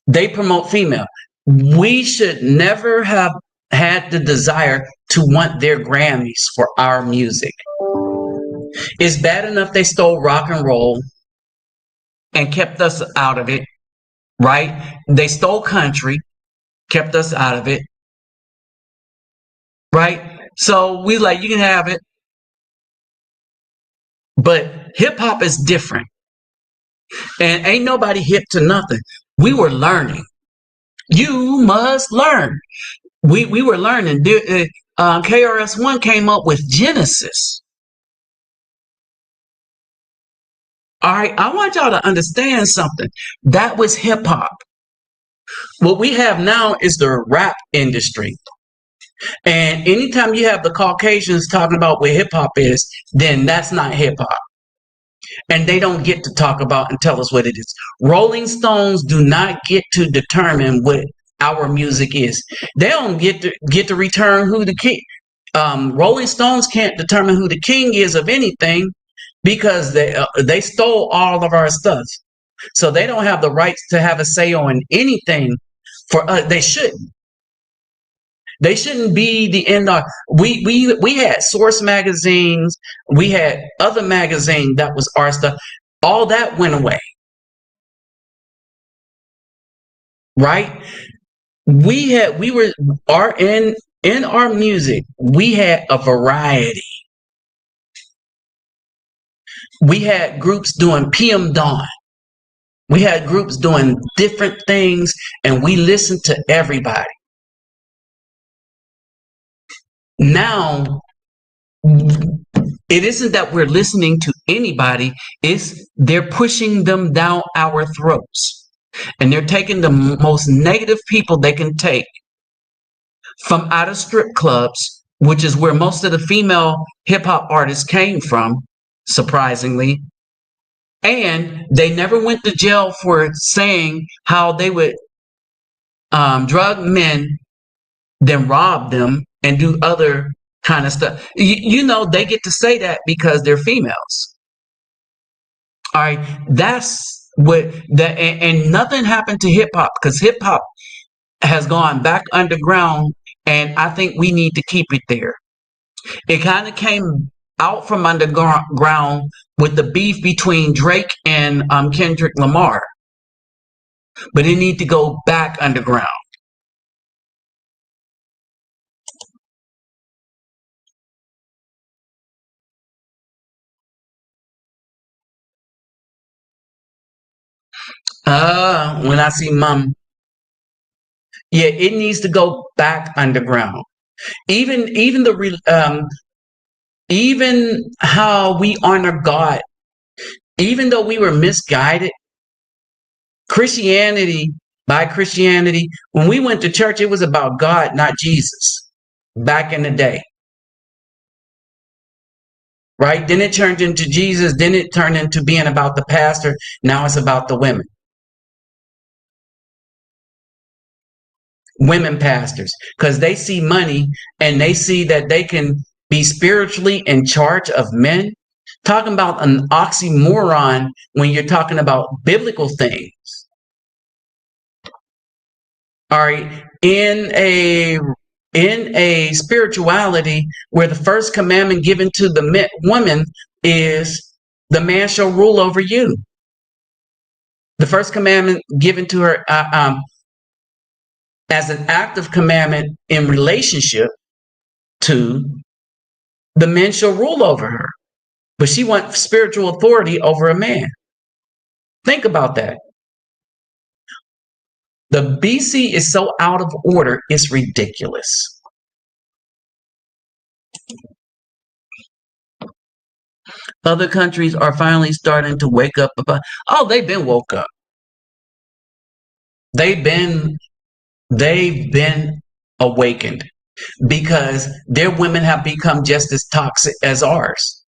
They promote female. We should never have had the desire to want their Grammys for our music. It's bad enough they stole rock and roll and kept us out of it, right? They stole country, kept us out of it, right? So we like, you can have it. But hip hop is different. And ain't nobody hip to nothing. We were learning. You must learn. We were learning. KRS-One came up with Genesis. All right, I want y'all to understand something. That was hip hop. What we have now is the rap industry. And anytime you have the Caucasians talking about what hip hop is, then that's not hip hop. And they don't get to talk about and tell us what it is. Rolling Stones do not get to determine what our music is. They don't get to return who the king. Rolling Stones can't determine who the king is of anything because they stole all of our stuff. So they don't have the rights to have a say on anything. For us, they shouldn't. They shouldn't be the end all. We had Source magazines. We had other magazine that was our stuff. All that went away. Right? In our music, we had a variety. We had groups doing PM Dawn. We had groups doing different things, and we listened to everybody. Now, it isn't that we're listening to anybody, it's they're pushing them down our throats. And they're taking the most negative people they can take from out of strip clubs, which is where most of the female hip hop artists came from, surprisingly. And they never went to jail for saying how they would drug men, then rob them and do other kind of stuff. They get to say that because they're females. All right, that's what that, and nothing happened to hip hop because hip hop has gone back underground, and I think we need to keep it there. It kind of came out from underground with the beef between Drake and Kendrick Lamar, but it need to go back underground. When I see mom, yeah, it needs to go back underground. Even how we honor God, even though we were misguided, by Christianity, when we went to church, it was about God, not Jesus. Back in the day, right? Then it turned into Jesus. Then it turned into being about the pastor. Now it's about the women. women pastors because they see money and they see that they can be spiritually in charge of men. Talking about an oxymoron when you're talking about biblical things. All right, in a spirituality where the first commandment given to the woman is the man shall rule over you. The first commandment given to her as an active commandment in relationship to the men shall rule over her. But she wants spiritual authority over a man. Think about that. The BC is so out of order, it's ridiculous. Other countries are finally starting to wake up about, oh, they've been woke up. They've been awakened because their women have become just as toxic as ours,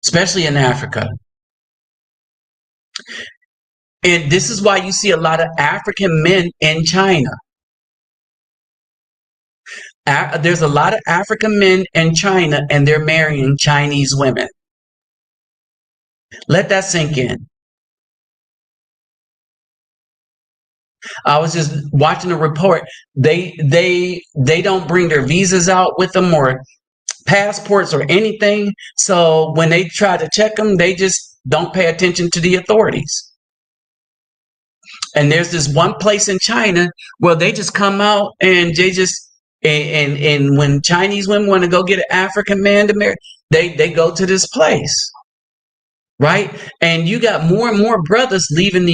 especially in Africa. And this is why you see a lot of African men in China. There's a lot of African men in China and they're marrying Chinese women. Let that sink in. I was just watching a report. They don't bring their visas out with them or passports or anything. So when they try to check them, they just don't pay attention to the authorities. And there's this one place in China where they just come out and they just and when Chinese women want to go get an African man to marry, they go to this place. Right? And you got more and more brothers leaving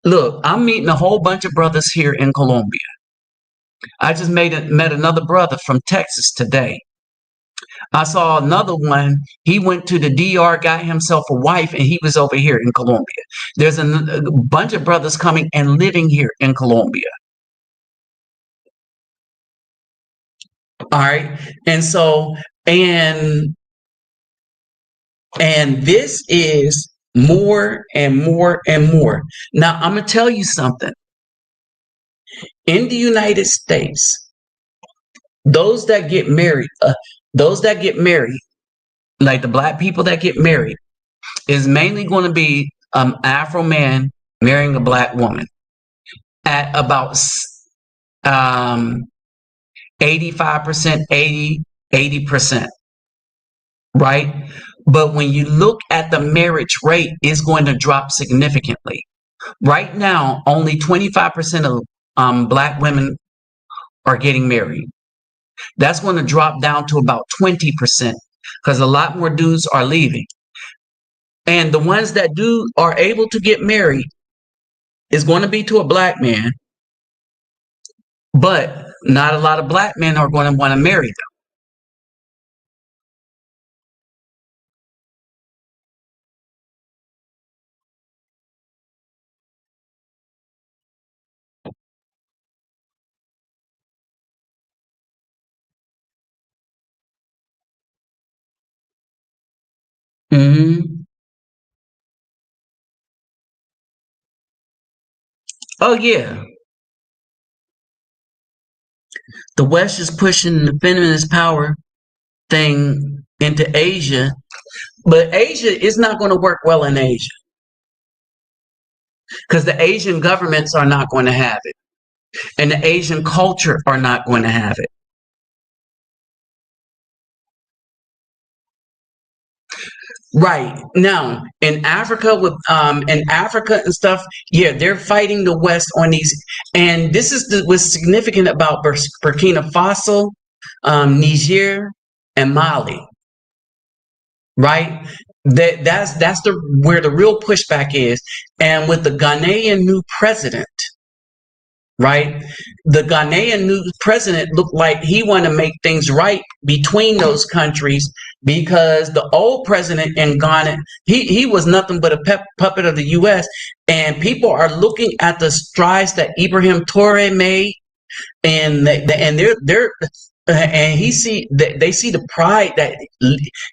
Look, I'm meeting a whole bunch of brothers here in Colombia. I just met another brother from Texas today. I saw another one. He went to the DR, got himself a wife, and he was over here in Colombia. There's a bunch of brothers coming and living here in Colombia. All right. And so, and this is more and more and more. Now, I'm going to tell you something. In the United States, those that get married, like the black people that get married, is mainly going to be Afro man marrying a black woman at about 85%, 80%, right? But when you look at the marriage rate, it's going to drop significantly. Right now, only 25% of black women are getting married. That's going to drop down to about 20% because a lot more dudes are leaving. And the ones that are able to get married is going to be to a black man, but not a lot of black men are going to want to marry them. Mm-hmm. Oh, yeah. The West is pushing the feminist power thing into Asia, but Asia is not going to work well in Asia because the Asian governments are not going to have it, and the Asian culture are not going to have it. Right now, in Africa and stuff, yeah, they're fighting the West on these, and this is what's significant about Burkina Faso, Niger, and Mali. Right, that's where the real pushback is, and with the Ghanaian new president. Right, the Ghanaian new president looked like he wanted to make things right between those countries because the old president in Ghana, he was nothing but a puppet of the U.S. And people are looking at the strides that Ibrahim Traoré made, and they're and they see the pride that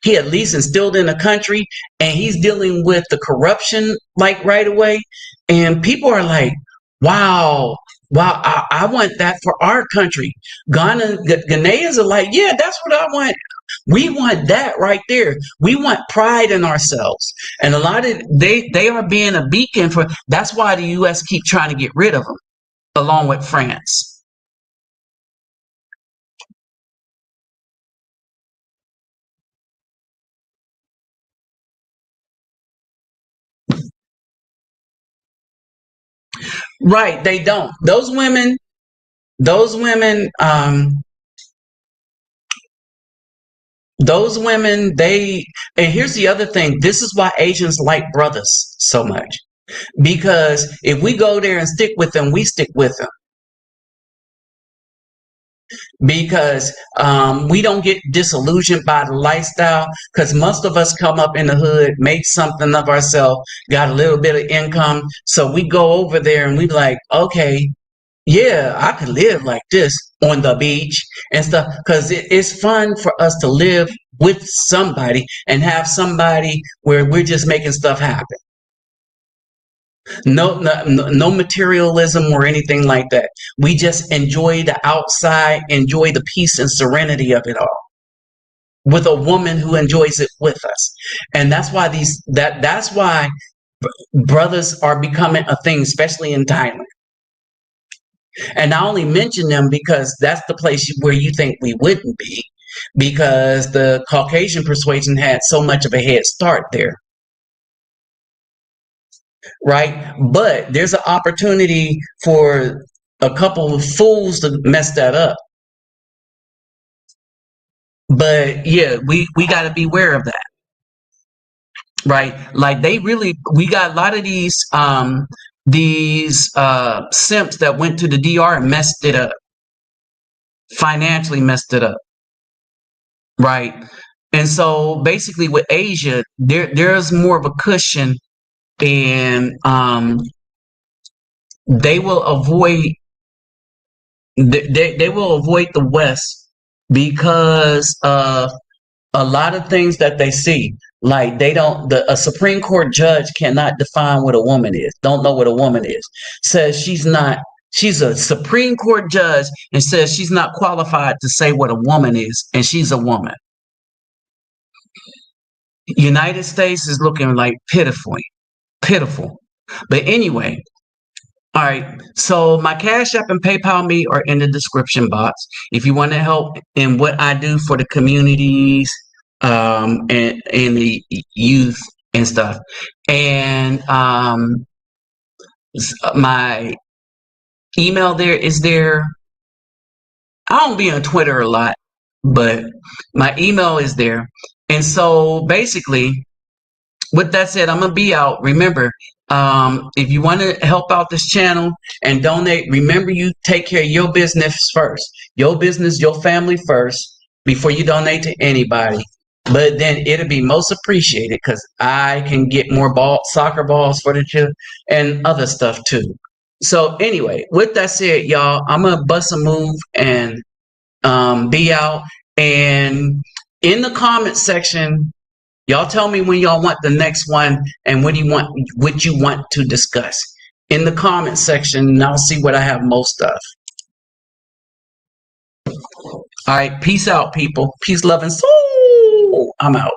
he at least instilled in the country, and he's dealing with the corruption like right away, and people are like, wow. wow, I want that for our country. Ghanaians are like, yeah, that's what I want. We want that right there. We want pride in ourselves. And a lot of they are being a beacon for, that's why the US keep trying to get rid of them, along with France. Right, they don't. Those women, they, and here's the other thing. This is why Asians like brothers so much. Because if we go there and stick with them, we stick with them. Because we don't get disillusioned by the lifestyle. Because most of us come up in the hood, make something of ourselves, got a little bit of income. So we go over there and we like, okay, yeah, I could live like this on the beach and stuff. Because it's fun for us to live with somebody and have somebody where we're just making stuff happen. No materialism or anything like that. We just enjoy the outside, enjoy the peace and serenity of it all with a woman who enjoys it with us. And that's why that's why brothers are becoming a thing, especially in Thailand. And I only mention them because that's the place where you think we wouldn't be, because the Caucasian persuasion had so much of a head start there. Right? But there's an opportunity for a couple of fools to mess that up. But yeah, we got to be aware of that. Right? Like we got a lot of these simps that went to the DR and messed it up. Financially messed it up. Right? And so basically with Asia, there's more of a cushion, and they will avoid they will avoid the West because of a lot of things that they see. Like they don't, a Supreme Court judge cannot define what a woman is, don't know what a woman is, says she's a Supreme Court judge and says she's not qualified to say what a woman is, and she's a woman. United States is looking like pitiful. But anyway, all right, so my Cash App and PayPal me are in the description box. If you want to help in what I do for the communities and the youth and stuff, and my email there is there. I don't be on Twitter a lot, but my email is there. And so basically, with that said, I'm gonna be out. Remember, if you want to help out this channel and donate, remember you take care of your business first, your business, your family first, before you donate to anybody. But then it'll be most appreciated because I can get more soccer balls for the children and other stuff too. So anyway, with that said, y'all, I'm gonna bust a move and be out. And in the comment section, y'all tell me when y'all want the next one and what you want to discuss in the comment section, and I'll see what I have most of. All right, peace out, people. Peace, love, and soul. I'm out.